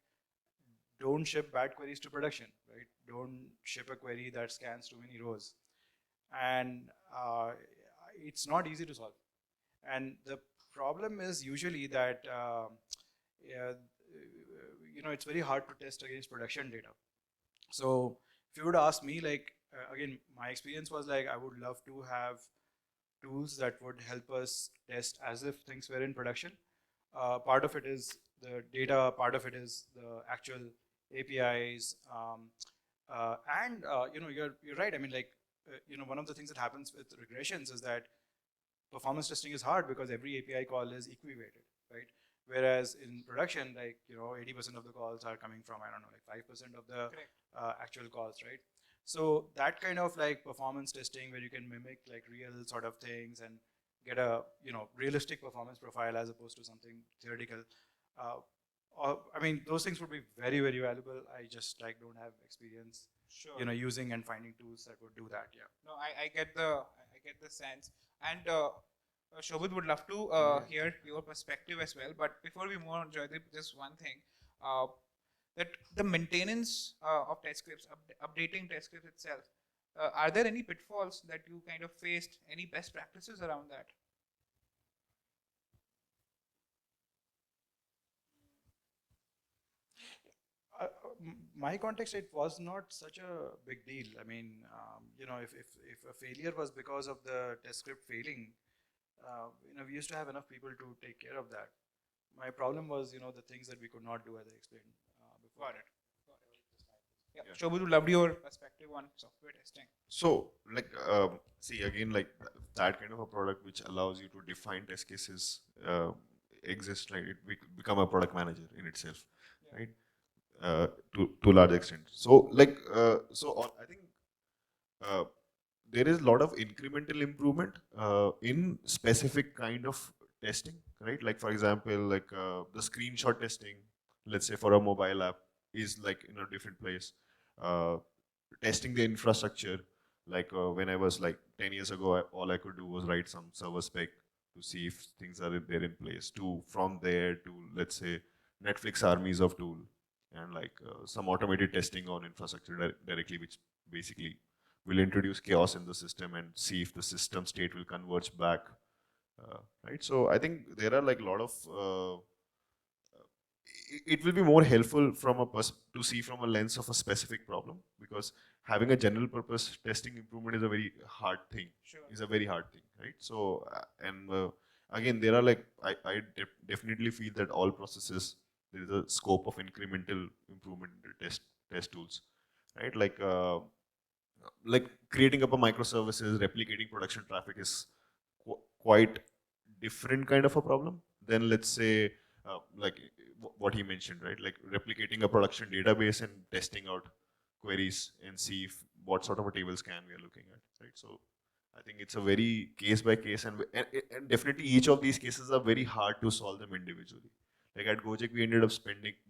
don't ship bad queries to production, right? Don't ship a query that scans too many rows. And it's not easy to solve. And the problem is usually that, it's very hard to test against production data. So if you would ask me, like, again, my experience was like, I would love to have tools that would help us test as if things were in production. Part of it is the data, part of it is the actual APIs, and you're right. I mean, like, one of the things that happens with regressions is that performance testing is hard because every API call is equivalated, right? Whereas in production, like 80% of the calls are coming from, I don't know, like 5% of the actual calls, right? So that kind of like performance testing where you can mimic like real sort of things and get a realistic performance profile as opposed to something theoretical. I mean, those things would be very, very valuable. I just like don't have experience, using and finding tools that would do that. Yeah. No, I get the sense, and Shobhit would love to hear your perspective as well. But before we move on, Joydeep, just one thing, that the maintenance of test scripts, updating test scripts itself, are there any pitfalls that you kind of faced? Any best practices around that? My context, it was not such a big deal. I mean, if a failure was because of the test script failing, we used to have enough people to take care of that. My problem was, the things that we could not do, as I explained before. Got it. Yeah. Shobhit, would love your perspective on software testing. So, like, see again, like that kind of a product which allows you to define test cases exists. Like, it become a product manager in itself, right? To a large extent. So, like, I think there is a lot of incremental improvement in specific kind of testing, right? Like, for example, like the screenshot testing, let's say for a mobile app, is like in a different place. Testing the infrastructure, like when I was like 10 years ago, all I could do was write some server spec to see if things are there in place. To from there to, let's say, Netflix armies of tool, and like some automated testing on infrastructure directly, which basically will introduce chaos in the system and see if the system state will converge back. Right. So I think there are like a lot of it will be more helpful from a to see from a lens of a specific problem, because having a general purpose testing improvement is a very hard thing. Sure. Is a very hard thing, right? So again, there are like I definitely feel that all processes there is a scope of incremental improvement in the test tools, right? Like creating up a microservices, replicating production traffic is quite different kind of a problem than, let's say, what he mentioned, right? Like replicating a production database and testing out queries and see if what sort of a table scan we are looking at, right? So I think it's a very case by case, and definitely each of these cases are very hard to solve them individually. Like at Gojek, we ended up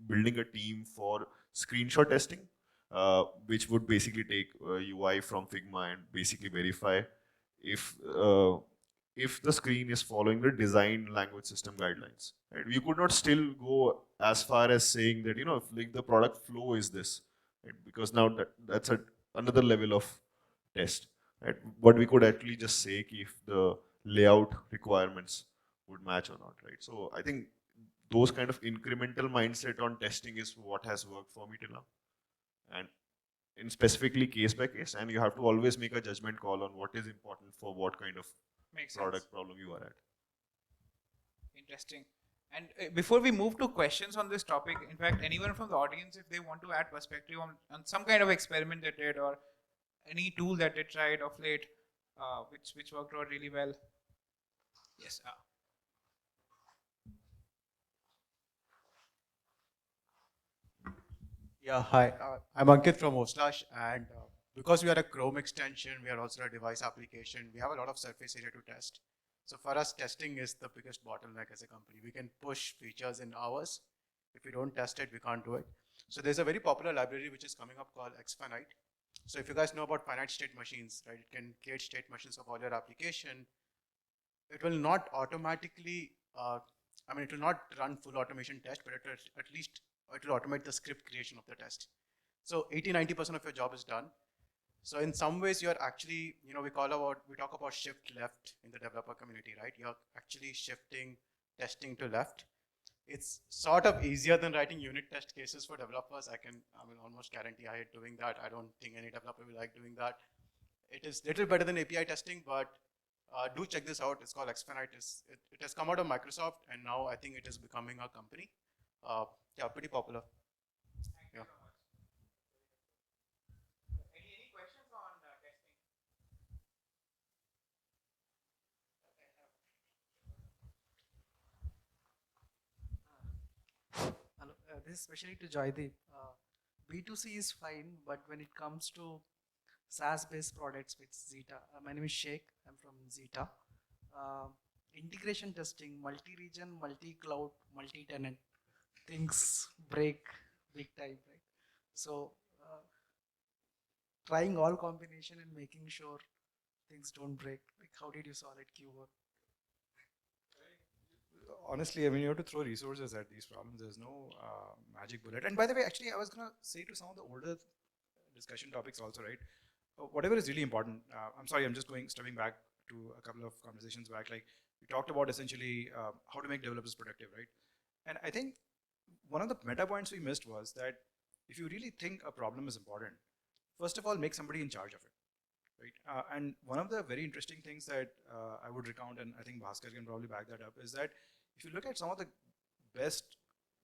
building a team for screenshot testing, which would basically take UI from Figma and basically verify if the screen is following the design language system guidelines. Right? We could not still go as far as saying that, if like the product flow is this, right? Because now that's another level of test, right? But we could actually just say if the layout requirements would match or not, right? So I think those kind of incremental mindset on testing is what has worked for me till now, and in specifically case by case, and you have to always make a judgment call on what is important for what kind of Makes product sense. problem you are at. Interesting. And before we move to questions on this topic, in fact, anyone from the audience, if they want to add perspective on some kind of experiment they did, or any tool that they tried of late, which worked out really well. Yes. Yeah, hi. I'm Ankit from Oslash, and because we are a Chrome extension, we are also a device application. We have a lot of surface area to test. So for us, testing is the biggest bottleneck as a company. We can push features in hours. If we don't test it, we can't do it. So there's a very popular library which is coming up called Xfinite. So if you guys know about finite state machines, right, it can create state machines of all your application. It will not automatically, it will not run full automation test, but it will at least it will automate the script creation of the test. So 80-90% of your job is done. So in some ways, you're actually, we talk about shift left in the developer community, right? You're actually shifting testing to left. It's sort of easier than writing unit test cases for developers. I almost guarantee I hate doing that. I don't think any developer will like doing that. It is little better than API testing, but do check this out. It's called Xfinite. It has come out of Microsoft, and now I think it is becoming a company. Yeah, pretty popular. Yeah. Any questions on testing? Hello, this is especially to Joydeep. B2C is fine, but when it comes to SaaS-based products with Zeta, my name is Sheikh. I'm from Zeta. Integration testing, multi-region, multi-cloud, multi-tenant, things break big time, right? So trying all combination and making sure things don't break. Like, how did you solve it, Q1? Honestly, I mean, you have to throw resources at these problems. There's no magic bullet. And by the way, actually, I was going to say to some of the older discussion topics also, right? Whatever is really important. I'm sorry, I'm just stepping back to a couple of conversations back. Like, we talked about essentially how to make developers productive, right? And I think one of the meta points we missed was that if you really think a problem is important, first of all, make somebody in charge of it, right? And one of the very interesting things that I would recount, and I think Bhaskar can probably back that up, is that if you look at some of the best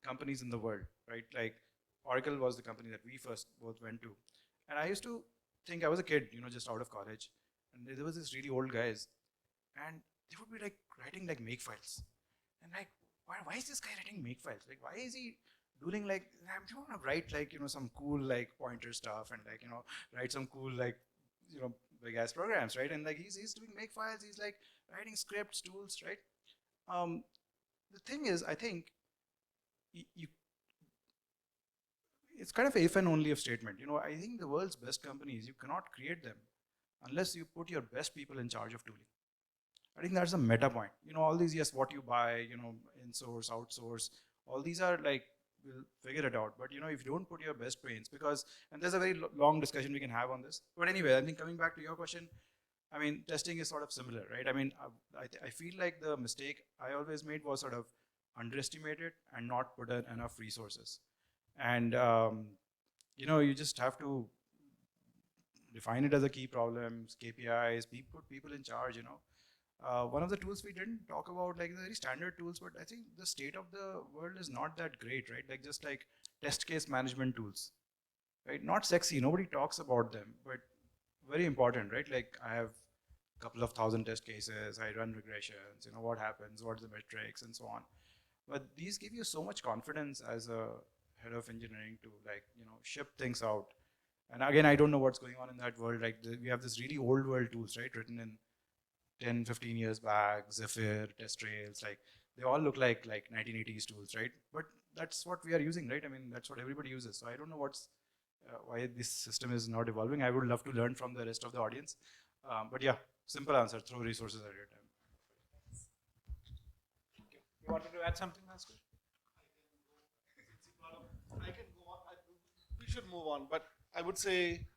companies in the world, right? Like Oracle was the company that we first both went to. And I used to think, I was a kid, just out of college. And there was this really old guys. And they would be like writing like make files. And like, why is this guy writing make files? Like, why is he doing like, I don't want to write like, some cool like pointer stuff and like, write some cool like, big ass programs, right? And like he's doing make files, he's like writing scripts, tools, right? The thing is, I think it's kind of if and only if statement. I think the world's best companies, you cannot create them unless you put your best people in charge of tooling. I think that's a meta point. All these, yes, what you buy, in-source, outsource, all these are like, we'll figure it out. But if you don't put your best brains, and there's a very long discussion we can have on this. But anyway, I think coming back to your question, I mean, testing is sort of similar, right? I mean, I feel like the mistake I always made was sort of underestimate it and not put in enough resources. And, you just have to define it as a key problems, KPIs, put people in charge, one of the tools we didn't talk about, like the very standard tools, but I think the state of the world is not that great, right? Like just like test case management tools, right? Not sexy, nobody talks about them, but very important, right? Like I have a couple of thousand test cases, I run regressions, what happens, what's the metrics and so on. But these give you so much confidence as a head of engineering to like, ship things out. And again, I don't know what's going on in that world. Like we have this really old world tools, right? Written in 10, 15 years back, Zephyr, test trails, like they all look like 1980s tools, right? But that's what we are using, right? I mean, that's what everybody uses. So I don't know why this system is not evolving. I would love to learn from the rest of the audience. But yeah, simple answer, throw resources at your time. You wanted to add something, Bhaskar? I can go on. We should move on, but I would say,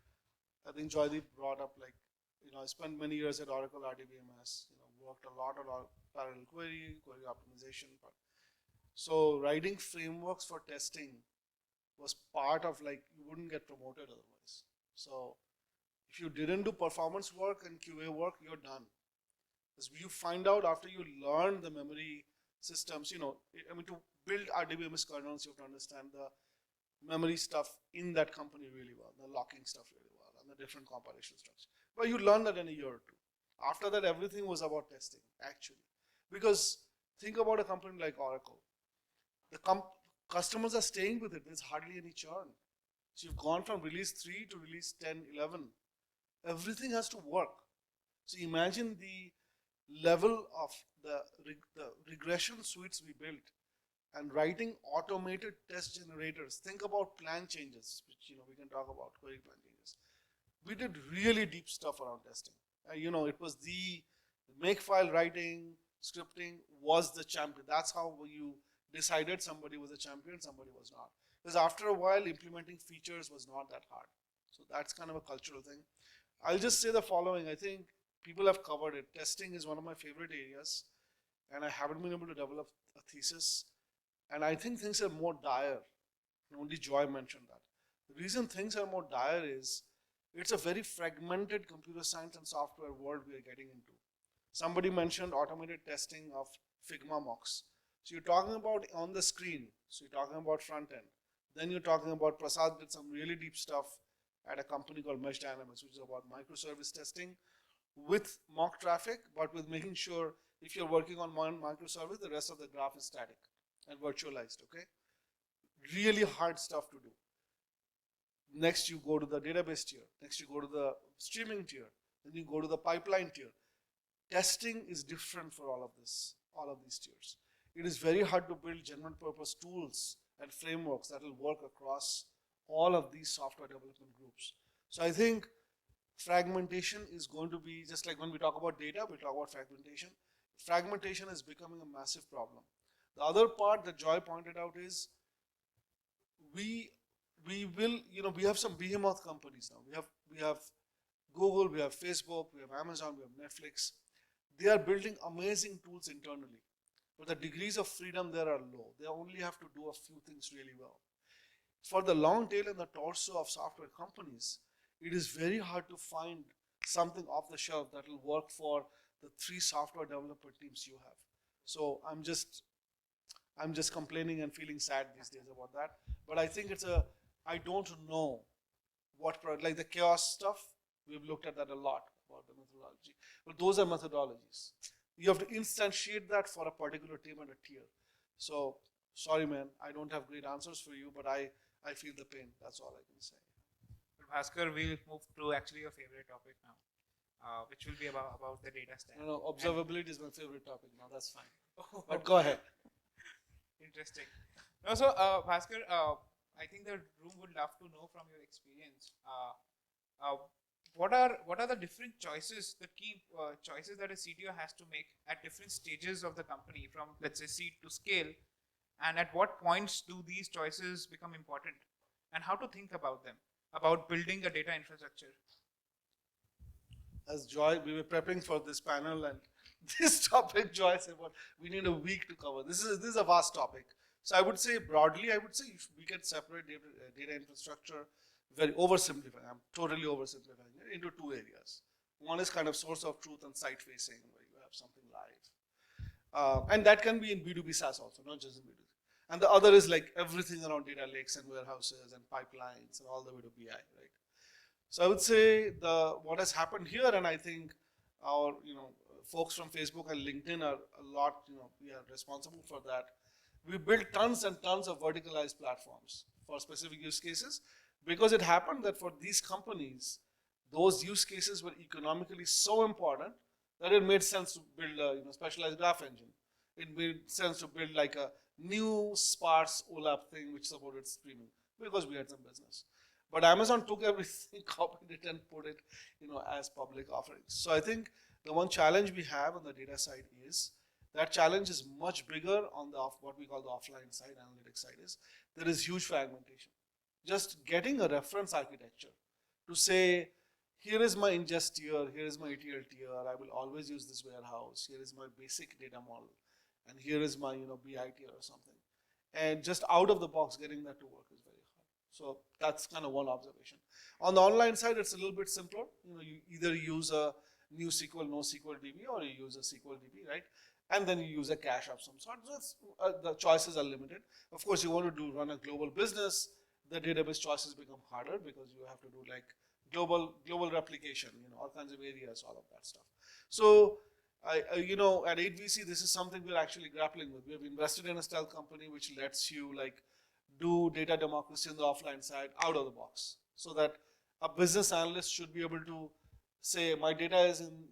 I think Joydeep brought up like, I spent many years at Oracle RDBMS, worked a lot on parallel query optimization. So writing frameworks for testing was part of like, you wouldn't get promoted otherwise. So if you didn't do performance work and QA work, you're done. Because you find out after you learn the memory systems, I mean, to build RDBMS kernels, you have to understand the memory stuff in that company really well, the locking stuff really well, and the different compilation structures. But you learn that in a year or two. After that, everything was about testing, actually. Because think about a company like Oracle. The customers are staying with it. There's hardly any churn. So you've gone from release 3 to release 10, 11. Everything has to work. So imagine the level of the regression suites we built and writing automated test generators. Think about plan changes, which we can talk about, query plan changes. We did really deep stuff around testing. It was the makefile writing, scripting was the champion. That's how you decided somebody was a champion, somebody was not. Because after a while, implementing features was not that hard. So that's kind of a cultural thing. I'll just say the following. I think people have covered it. Testing is one of my favorite areas, and I haven't been able to develop a thesis. And I think things are more dire. Only Joy mentioned that. The reason things are more dire is it's a very fragmented computer science and software world we are getting into. Somebody mentioned automated testing of Figma mocks. So you're talking about on the screen. So you're talking about front end. Then you're talking about Prasad did some really deep stuff at a company called Mesh Dynamics, which is about microservice testing with mock traffic, but with making sure if you're working on one microservice, the rest of the graph is static and virtualized, okay? Really hard stuff to do. Next, you go to the database tier. Next, you go to the streaming tier. Then you go to the pipeline tier. Testing is different for all of these tiers. It is very hard to build general purpose tools and frameworks that will work across all of these software development groups. So I think fragmentation is going to be, just like when we talk about data, we talk about fragmentation. Fragmentation is becoming a massive problem. The other part that Joy pointed out is we have some behemoth companies now. We have Google, we have Facebook, we have Amazon, we have Netflix. They are building amazing tools internally, but the degrees of freedom there are low. They only have to do a few things really well. For the long tail and the torso of software companies, it is very hard to find something off the shelf that will work for the 3 software developer teams you have. So I'm just complaining and feeling sad these days about that. But I think I don't know like the chaos stuff, we've looked at that a lot about the methodology. But those are methodologies. You have to instantiate that for a particular team and a tier. So sorry, man, I don't have great answers for you, but I feel the pain. That's all I can say. Bhaskar, we'll move to actually your favorite topic now, which will be about the data stack. No, observability is my favorite topic now. That's fine. But go ahead. Interesting. No, so Bhaskar, I think the room would love to know from your experience, what are the different choices, the key choices that a CTO has to make at different stages of the company, from let's say seed to scale, and at what points do these choices become important, and how to think about them, about building a data infrastructure? As Joy, we were prepping for this panel, and this topic, Joy said, "What we need a week to cover." This is a vast topic. So I would say broadly, we can separate data infrastructure, very oversimplifying. I'm totally oversimplifying it, into two areas. One is kind of source of truth and site facing, where you have something live, and that can be in B2B SaaS also, not just in B2B. And the other is like everything around data lakes and warehouses and pipelines and all the way to BI, right? So I would say what has happened here, and I think our folks from Facebook and LinkedIn are a lot, we are responsible for that. We built tons and tons of verticalized platforms for specific use cases, because it happened that for these companies, those use cases were economically so important that it made sense to build a specialized graph engine. It made sense to build like a new sparse OLAP thing which supported streaming, because we had some business. But Amazon took everything, copied it, and put it, as public offerings. So I think the one challenge we have on the data side is that challenge is much bigger on the what we call the offline side, analytics side, is there is huge fragmentation. Just getting a reference architecture to say, here is my ingest tier, here is my ETL tier, I will always use this warehouse, here is my basic data model, and here is my BI tier or something. And just out of the box, getting that to work is very hard. So that's kind of one observation. On the online side, it's a little bit simpler. You either use a new SQL, NoSQL DB, or you use a SQL DB, right? And then you use a cache of some sort. So the choices are limited. Of course, you want to run a global business, the database choices become harder, because you have to do like global replication, all kinds of areas, all of that stuff. So at 8VC, this is something we're actually grappling with. We have invested in a stealth company which lets you like do data democracy on the offline side out of the box, so that a business analyst should be able to say, my data is in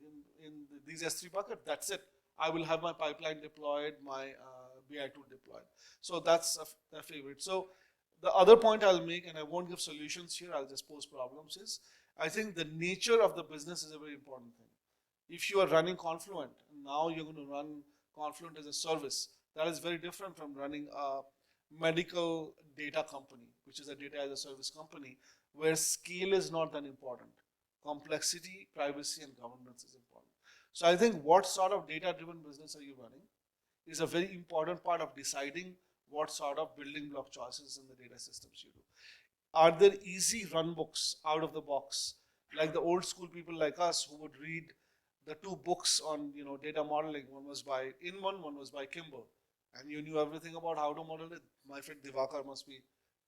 these S3 buckets, that's it. I will have my pipeline deployed, my BI tool deployed. So that's a favorite. So the other point I'll make, and I won't give solutions here, I'll just pose problems, is I think the nature of the business is a very important thing. If you are running Confluent, now you're going to run Confluent as a service, that is very different from running a medical data company, which is a data as a service company, where scale is not that important. Complexity, privacy, and governance is important. So I think what sort of data-driven business are you running is a very important part of deciding what sort of building block choices in the data systems you do. Are there easy run books out of the box, like the old school people like us who would read the two books on data modeling? One was by Inman, one was by Kimball, and you knew everything about how to model it. My friend Divakar must be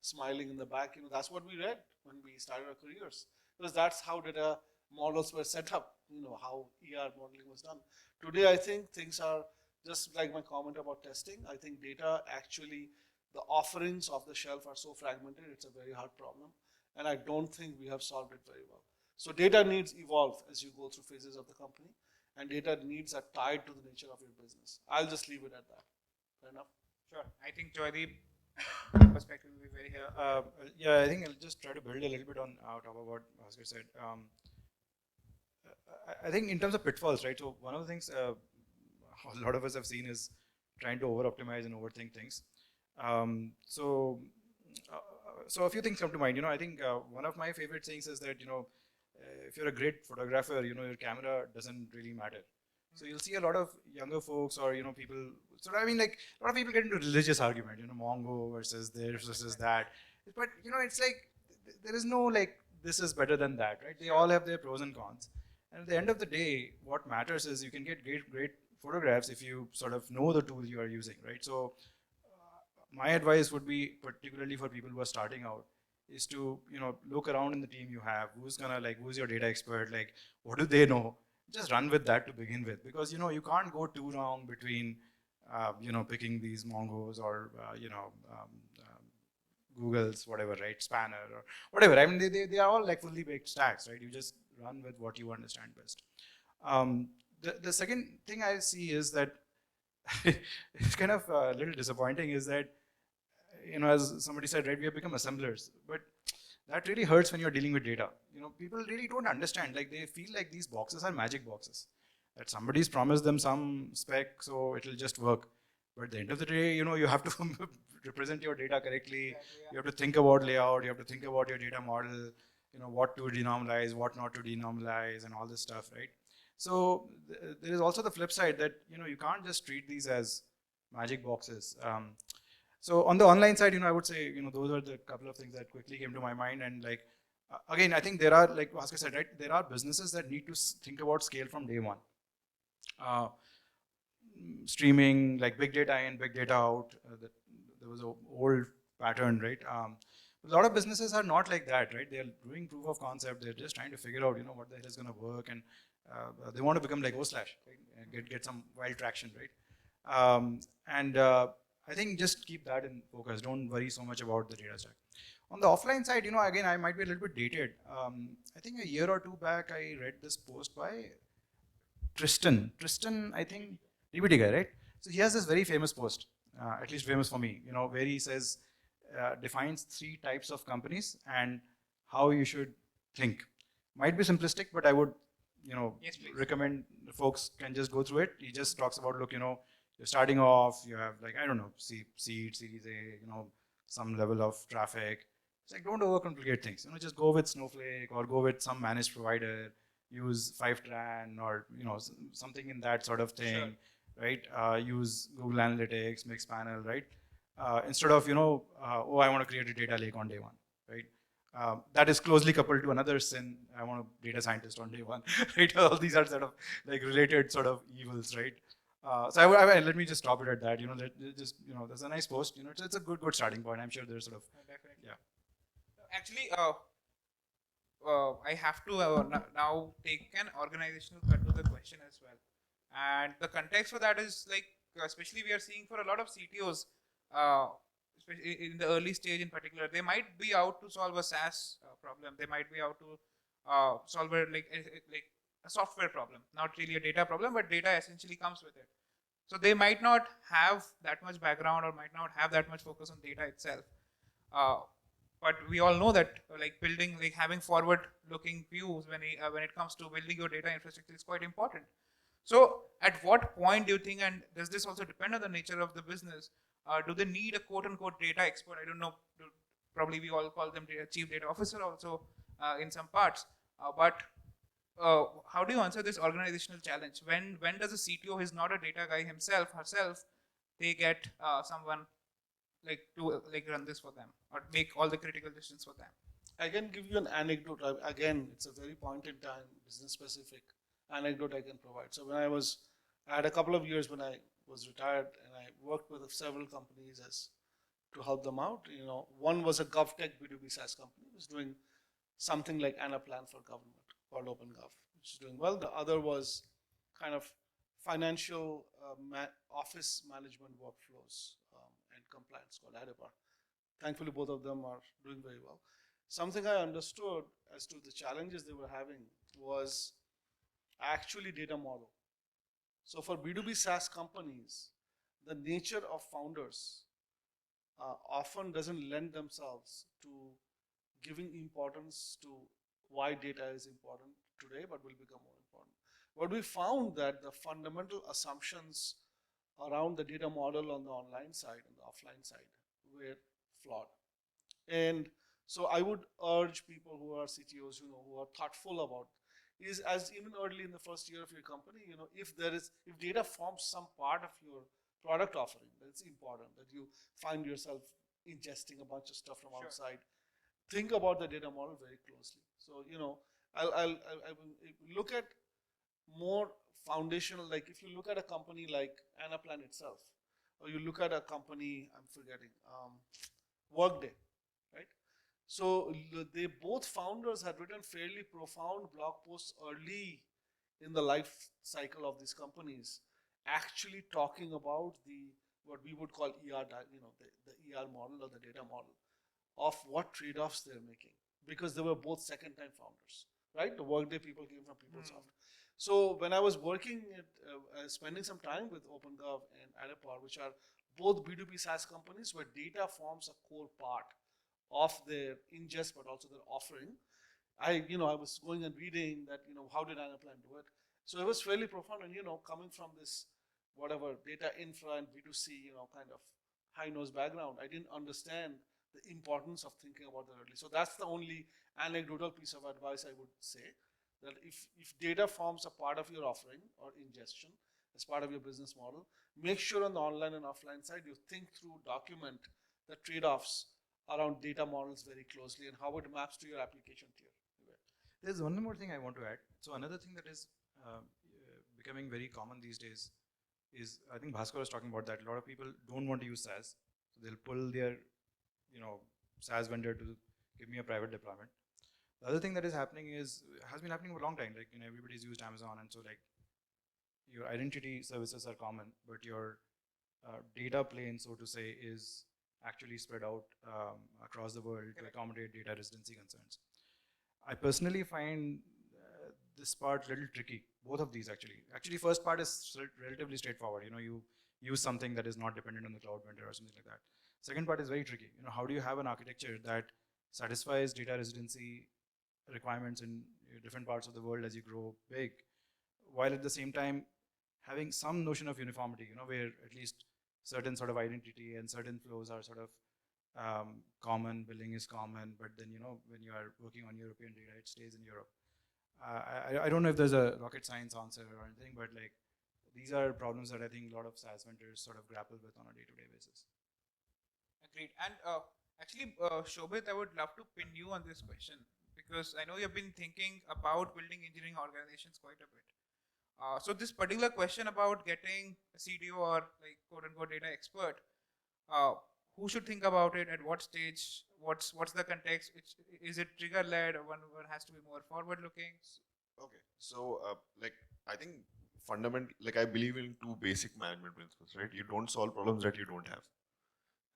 smiling in the back. That's what we read when we started our careers, because that's how data models were set up. How ER modeling was done. Today, I think things are just like my comment about testing. I think data actually, the offerings off the shelf are so fragmented, it's a very hard problem. And I don't think we have solved it very well. So data needs evolve as you go through phases of the company, and data needs are tied to the nature of your business. I'll just leave it at that. Fair enough? Sure. I think Joydeep perspective will be very Yeah, I think I'll just try to build a little bit on top of what Bhaskar said. I think in terms of pitfalls, right? So one of the things a lot of us have seen is trying to over-optimize and overthink things. So a few things come to mind. I think one of my favorite things is that if you're a great photographer, your camera doesn't really matter. So you'll see a lot of younger folks or people. So I mean, like a lot of people get into religious argument. Mongo versus this versus that. But it's like there is no like this is better than that, right? They all have their pros and cons. And at the end of the day, what matters is you can get great photographs if you sort of know the tool you are using, right? So my advice would be, particularly for people who are starting out, is to look around in the team you have. Who's your data expert? Like, what do they know? Just run with that to begin with, because you can't go too wrong between picking these Mongos or Google's whatever, right? Spanner or whatever. I mean, they are all like fully baked stacks, right? You just run with what you understand best. The second thing I see is that it's kind of a little disappointing is that, as somebody said, right, we have become assemblers, but that really hurts when you're dealing with data. people really don't understand. Like they feel like these boxes are magic boxes. That somebody's promised them some spec, so it'll just work. But at the end of the day, you have to represent your data correctly. You have to think about layout. You have to think about your data model. What to denormalize, what not to denormalize, and all this stuff, right? So there is also the flip side that you can't just treat these as magic boxes. So on the online side, I would say those are the couple of things that quickly came to my mind. And like again, I think there are, like Bhaskar said, right? There are businesses that need to think about scale from day one. Streaming, like big data in, big data out. There was an old pattern, right? A lot of businesses are not like that, right? They're doing proof of concept. They're just trying to figure out, what the hell is going to work, and they want to become like Oslash, right? Get some wild traction, right? I think just keep that in focus. Don't worry so much about the data stack. On the offline side, again, I might be a little bit dated. I think a year or two back, I read this post by Tristan, I think, DBT guy, right? So he has this very famous post, at least famous for me, where he says, defines 3 types of companies and how you should think. Might be simplistic, but I would, Yes, recommend folks can just go through it. He just talks about, look, you're starting off, you have like, I don't know, seed, Series A, some level of traffic. It's like, don't overcomplicate things. Just go with Snowflake or go with some managed provider, use Fivetran or, something in that sort of thing, right? Use Google Analytics, Mixpanel, right? Instead of, oh, I want to create a data lake on day one, right? That is closely coupled to another sin. I want a data scientist on day one, right? All these are sort of like related sort of evils, right? So let me just stop it at that. That's a nice post. It's a good starting point. I'm sure there's sort of Definitely. yeah. Actually, I have to now take an organizational cut to the question as well. And the context for that is like, especially we are seeing for a lot of CTOs, especially in the early stage in particular, they might be out to solve a SaaS problem. They might be out to solve like a software problem, not really a data problem, but data essentially comes with it. So they might not have that much background or might not have that much focus on data itself. But we all know that building, having forward-looking views when it comes to building your data infrastructure is quite important. So at what point do you think, and does this also depend on the nature of the business, do they need a quote-unquote data expert? I don't know, probably we all call them chief data officer also in some parts. But how do you answer this organizational challenge? When does a CTO who is not a data guy herself, they get someone to run this for them or make all the critical decisions for them? I can give you an anecdote. Again, it's a very point in time, business specific anecdote I can provide. So I had a couple of years when I was retired and I worked with several companies to help them out. One was a GovTech B2B SaaS company. It was doing something like Anaplan for government called OpenGov, which is doing well. The other was kind of financial office management workflows and compliance called Adipar. Thankfully, both of them are doing very well. Something I understood as to the challenges they were having was actually data model. So for B2B SaaS companies, the nature of founders often doesn't lend themselves to giving importance to why data is important today, but will become more important. What we found that the fundamental assumptions around the data model on the online side and the offline side were flawed. And so I would urge people who are CTOs, who are thoughtful about is as even early in the first year of your company, if data forms some part of your product offering, that's important that you find yourself ingesting a bunch of stuff from outside. Think about the data model very closely. So, I will look at more foundational, like if you look at a company like Anaplan itself, or you look at a company, I'm forgetting, Workday, right? So they both founders had written fairly profound blog posts early in the life cycle of these companies, actually talking about what we would call ER, the ER model or the data model of what trade-offs they're making, because they were both second-time founders, right? The Workday people came from PeopleSoft. So when I was working at, spending some time with OpenGov and Adipar, which are both B2B SaaS companies where data forms a core part of their ingest, but also their offering, I was going and reading that, how did Anaplan do it? So it was fairly profound, and coming from this whatever data infra and B2C, kind of high nose background, I didn't understand the importance of thinking about that early. So that's the only anecdotal piece of advice I would say, that if data forms a part of your offering or ingestion as part of your business model, make sure on the online and offline side you think through, document the trade-offs around data models very closely and how it maps to your application tier. There's one more thing I want to add. So another thing that is becoming very common these days is, I think Bhaskar was talking about that. A lot of people don't want to use SaaS, so they'll pull their, SaaS vendor to give me a private deployment. The other thing that is happening has been happening for a long time. Like, everybody's used Amazon, and so like your identity services are common, but your data plane, so to say, is actually spread out across the world to accommodate data residency concerns. I personally find this part a little tricky. Both of these actually. Actually, first part is relatively straightforward. You use something that is not dependent on the cloud vendor or something like that. Second part is very tricky. How do you have an architecture that satisfies data residency requirements in different parts of the world as you grow big, while at the same time having some notion of uniformity, where at least certain sort of identity and certain flows are sort of common, billing is common, but then, when you are working on European data, it stays in Europe. I don't know if there's a rocket science answer or anything, but like these are problems that I think a lot of SaaS vendors sort of grapple with on a day-to-day basis. Agreed. And actually, Shobhit, I would love to pin you on this question, because I know you've been thinking about building engineering organizations quite a bit. So this particular question about getting a CTO or like quote unquote data expert, who should think about it at what stage? What's the context? Is it trigger led, or one has to be more forward looking? Okay, so I think I believe in two basic management principles, right? You don't solve problems that you don't have,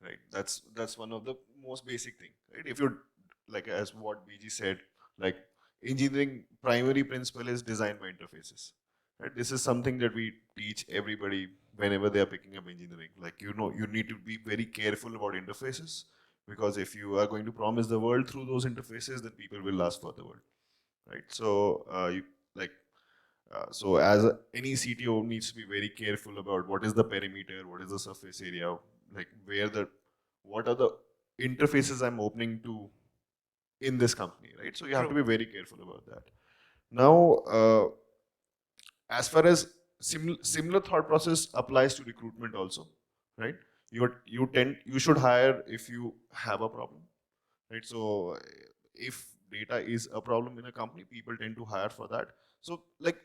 right? That's one of the most basic thing, right? If you like, as what BG said, like engineering primary principle is design by interfaces, right? This is something that we teach everybody whenever they are picking up engineering. Like, you need to be very careful about interfaces, because if you are going to promise the world through those interfaces, then people will ask for the world, right? So so as any CTO needs to be very careful about what is the perimeter, what is the surface area, like what are the interfaces I'm opening to in this company, right? So you have to be very careful about that. Now, as far as similar thought process applies to recruitment also, right? You should hire if you have a problem, right? So if data is a problem in a company, people tend to hire for that. So like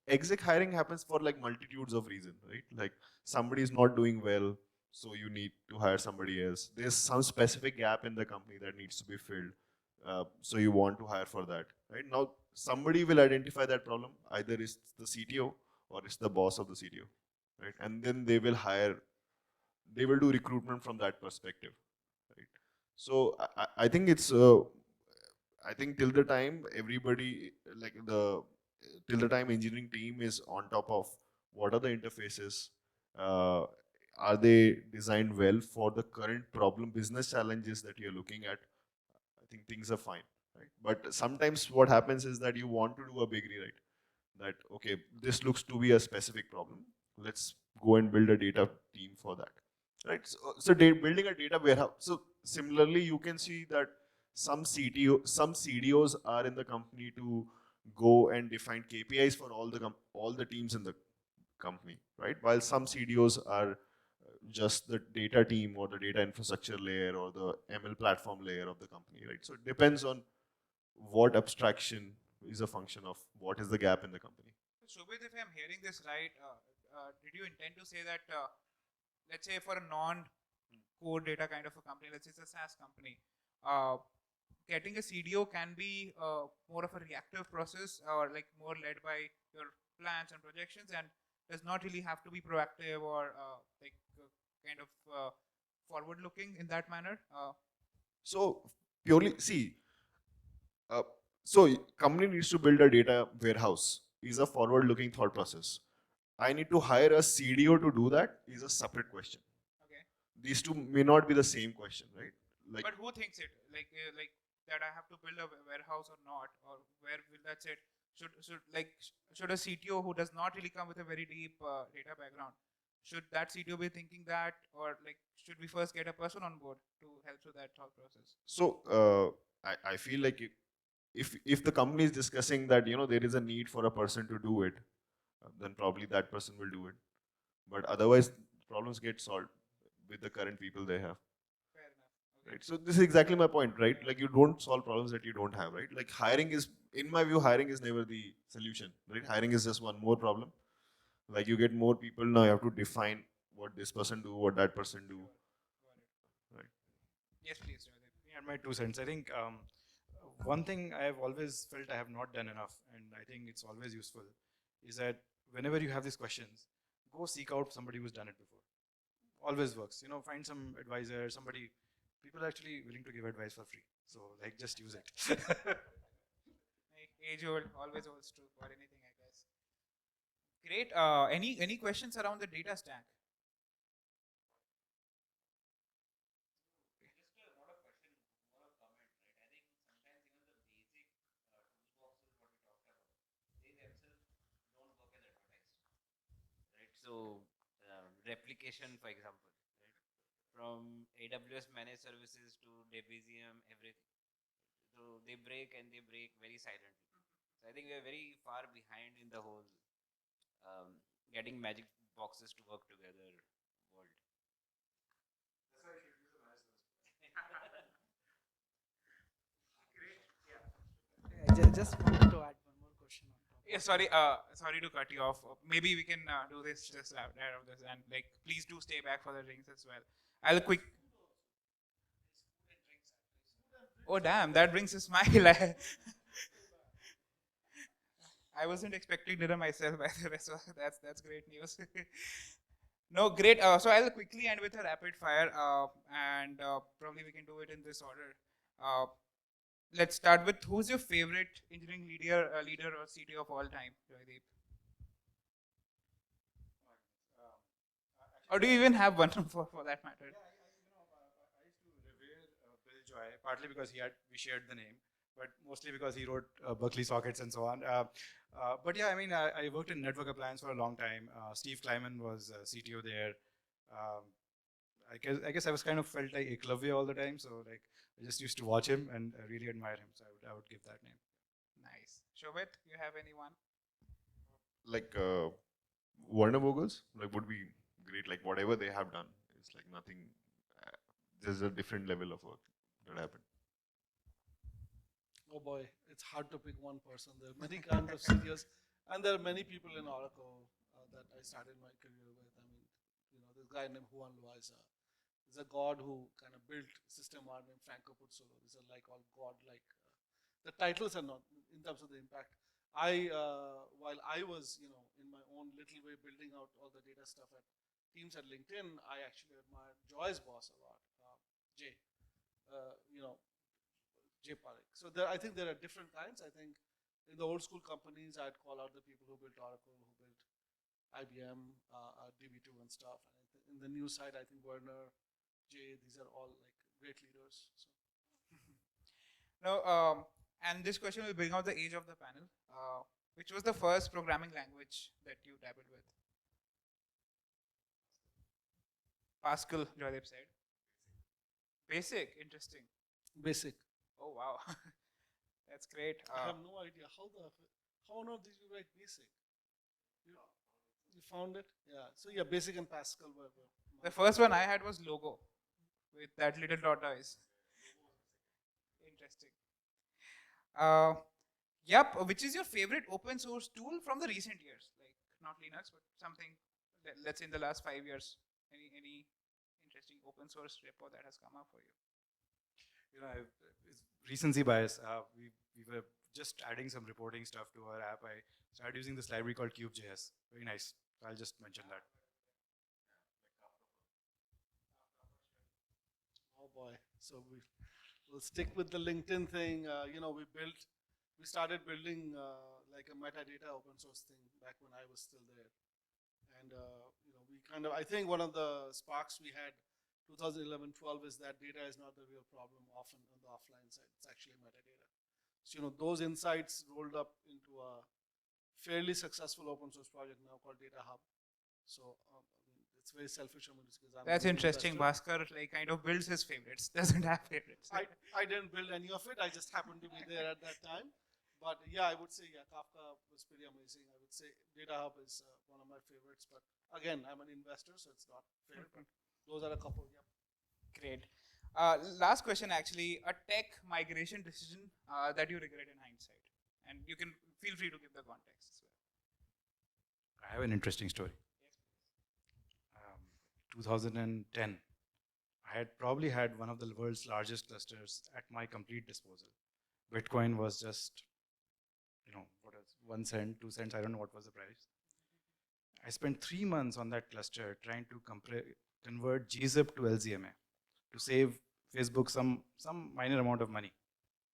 exec hiring happens for like multitudes of reasons, right? Like somebody is not doing well, so you need to hire somebody else. There's some specific gap in the company that needs to be filled, so you want to hire for that, right? Now somebody will identify that problem. Either it's the CTO or it's the boss of the CTO, right? And then they will do recruitment from that perspective, right? So I think it's I think till the time engineering team is on top of what are the interfaces, are they designed well for the current problem, business challenges that you're looking at, I think things are fine, right? But sometimes what happens is that you want to do a big rewrite. That, okay, this looks to be a specific problem. Let's go and build a data team for that, right? So building a data warehouse. So similarly, you can see that some CDOs are in the company to go and define KPIs for all the teams in the company, right? While some CDOs are just the data team or the data infrastructure layer or the ML platform layer of the company, right? So it depends on what abstraction is a function of what is the gap in the company. So Shobhit, if I'm hearing this right, did you intend to say that, let's say for a non-core data kind of a company, let's say it's a SaaS company, getting a CDO can be more of a reactive process, or like more led by your plans and projections, and does not really have to be proactive or kind of forward-looking in that manner? So purely, see, so company needs to build a data warehouse is a forward-looking thought process. I need to hire a CDO to do that is a separate question. Okay. These two may not be the same question, right? But who thinks it? Like that I have to build a warehouse or not, or where will that sit? Should a CTO who does not really come with a very deep data background, should that CTO be thinking that, or like should we first get a person on board to help with that thought process? So I feel like if the company is discussing that there is a need for a person to do it, then probably that person will do it. But otherwise, problems get solved with the current people they have. Fair enough. Okay. Right. So this is exactly my point, right? Like you don't solve problems that you don't have, right? Like hiring is, in my view, hiring is never the solution, right? Hiring is just one more problem. Like you get more people, now you have to define what this person do, what that person do. Got it. Right. Yes, please, Joydeep. Yeah, my 2 cents. I think one thing I have always felt I have not done enough, and I think it's always useful, is that whenever you have these questions, go seek out somebody who's done it before. Always works. Find some advisor, somebody. People are actually willing to give advice for free. So, like, just use it. Age old, always holds true for anything, I guess. Great. Any questions around the data stack? So replication, for example, right? From AWS managed services to Debezium, everything. So they break and they break very silently. So I think we are very far behind in the whole getting magic boxes to work together world. That's why I should use a managed I just wanted to add one more question on top. Yeah, sorry to cut you off. Maybe we can do this just out of this, and like, please do stay back for the drinks as well. I'll quick. Oh damn, that brings a smile. I wasn't expecting dinner myself, by the way, so that's great news. No, great. So I'll quickly end with a rapid fire, and probably we can do it in this order. Let's start with who's your favorite engineering leader or CTO of all time, Joydeep? Or do you even have one for that matter? Yeah, I used to revere Bill Joy, partly because we shared the name, but mostly because he wrote Berkeley sockets and so on. But yeah, I mean, I worked in network appliance for a long time. Steve Kleiman was CTO there. I guess I was kind of felt like Eklavya all the time, so like I just used to watch him and really admire him. So I would give that name. Nice. Shobhit, you have anyone? Like Warner Vogels, like would be great. Like whatever they have done, it's like nothing. There's a different level of work that happened. Oh boy, it's hard to pick one person. There are many kinds of CTOs, and there are many people in Oracle that I started my career with. I mean, this guy named Juan Loaiza is a god who kind of built system one named Franco Puzzolo. These are like all god-like. The titles are not in terms of the impact. While I was, in my own little way building out all the data stuff at teams at LinkedIn, I actually admired Joy's boss a lot, Jay. Jay Parekh. So I think there are different kinds. I think in the old school companies, I'd call out the people who built Oracle, who built IBM, DB2 and stuff. And in the new side, I think Werner, Jay, these are all like great leaders. So. No, and this question will bring out the age of the panel. Which was the first programming language that you dabbled with? Pascal, Joydeep said. Basic, interesting. Basic. Oh wow, that's great. I have no idea how on earth did you write Basic? You found it? Yeah. So yeah, Basic and Pascal were. The first one I had was Logo, with that little tortoise. Interesting. Yep. Which is your favorite open source tool from the recent years? Like not Linux, but something. Let's say in the last 5 years. Any interesting open source repo that has come up for you? It's recency bias. We were just adding some reporting stuff to our app. I started using this library called Cube.js. Very nice. I'll just mention that. Oh boy. So we'll stick with the LinkedIn thing. We started building like a metadata open source thing back when I was still there. And I think one of the sparks we had 2011, 12 is that data is not the real problem often on the offline side. It's actually metadata. So, those insights rolled up into a fairly successful open source project now called Data Hub. So, it's very selfish of me because I'm That's an interesting. investor. Bhaskar kind of builds his favorites, doesn't have favorites. I didn't build any of it. I just happened to be there at that time. But yeah, I would say, Kafka was pretty amazing. I would say Data Hub is one of my favorites. But again, I'm an investor, so it's not fair. But those are a couple. Yeah. Great. Last question, actually, a tech migration decision that you regret in hindsight, and you can feel free to give the context as well. I have an interesting story. 2010, I had probably had one of the world's largest clusters at my complete disposal. Bitcoin was just, what was 1 cent, 2 cents, I don't know what was the price. I spent 3 months on that cluster trying to convert gzip to LZMA to save Facebook some minor amount of money.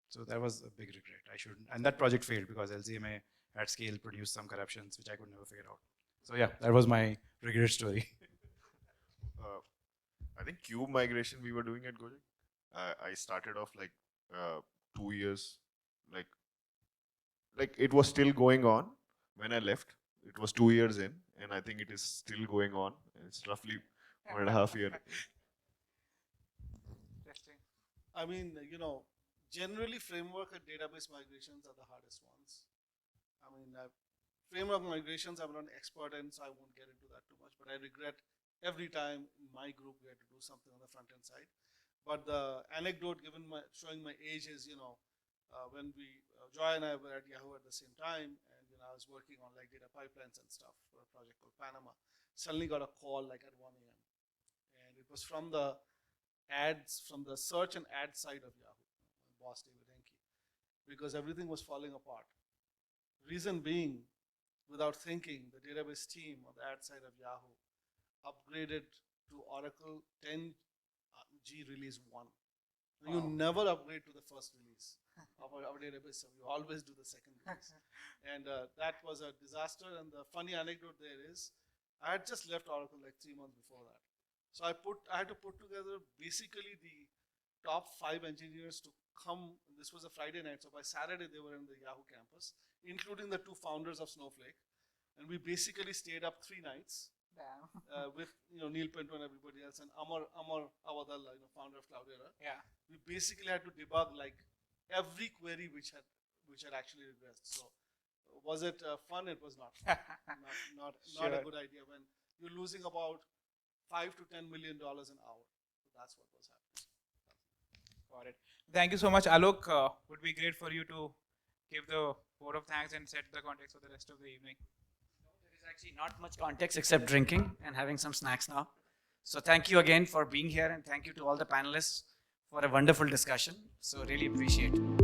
So that was a big regret. I shouldn't, and that project failed because LZMA at scale produced some corruptions which I could never figure out. So yeah, that was my regret story. I think cube migration we were doing at Gojek. I started off 2 years, like it was still going on when I left. It was 2 years in, and I think it is still going on. It's roughly 1.5 years. Interesting. I mean, generally framework and database migrations are the hardest ones. I mean, framework migrations I'm not an expert in, so I won't get into that too much, but I regret every time in my group we had to do something on the front end side. But the anecdote showing my age is, when Joy and I were at Yahoo at the same time, and I was working on data pipelines and stuff for a project called Panama. Suddenly got a call at 1 a.m. and it was from the search and ad side of Yahoo, my boss David Henke, because everything was falling apart. Reason being, without thinking, the database team on the ad side of Yahoo upgraded to Oracle 10G release 1. You never upgrade to the first release of our database, so you always do the second release. And that was a disaster. And the funny anecdote there is, I had just left Oracle 3 months before that. So I had to put together basically the top 5 engineers to come. This was a Friday night, so by Saturday they were in the Yahoo campus, including the 2 founders of Snowflake. And we basically stayed up 3 nights. With Neil Pinto and everybody else, and Amar Awadal, founder of Cloudera. Yeah. We basically had to debug every query which had actually regressed. So was it fun? It was not. not a good idea when you're losing about $5 to $10 million an hour. So that's what was happening. Got it. Thank you so much, Alok. Would be great for you to give the vote of thanks and set the context for the rest of the evening. Actually not much context except drinking and having some snacks now. So thank you again for being here, and thank you to all the panelists for a wonderful discussion. So really appreciate it.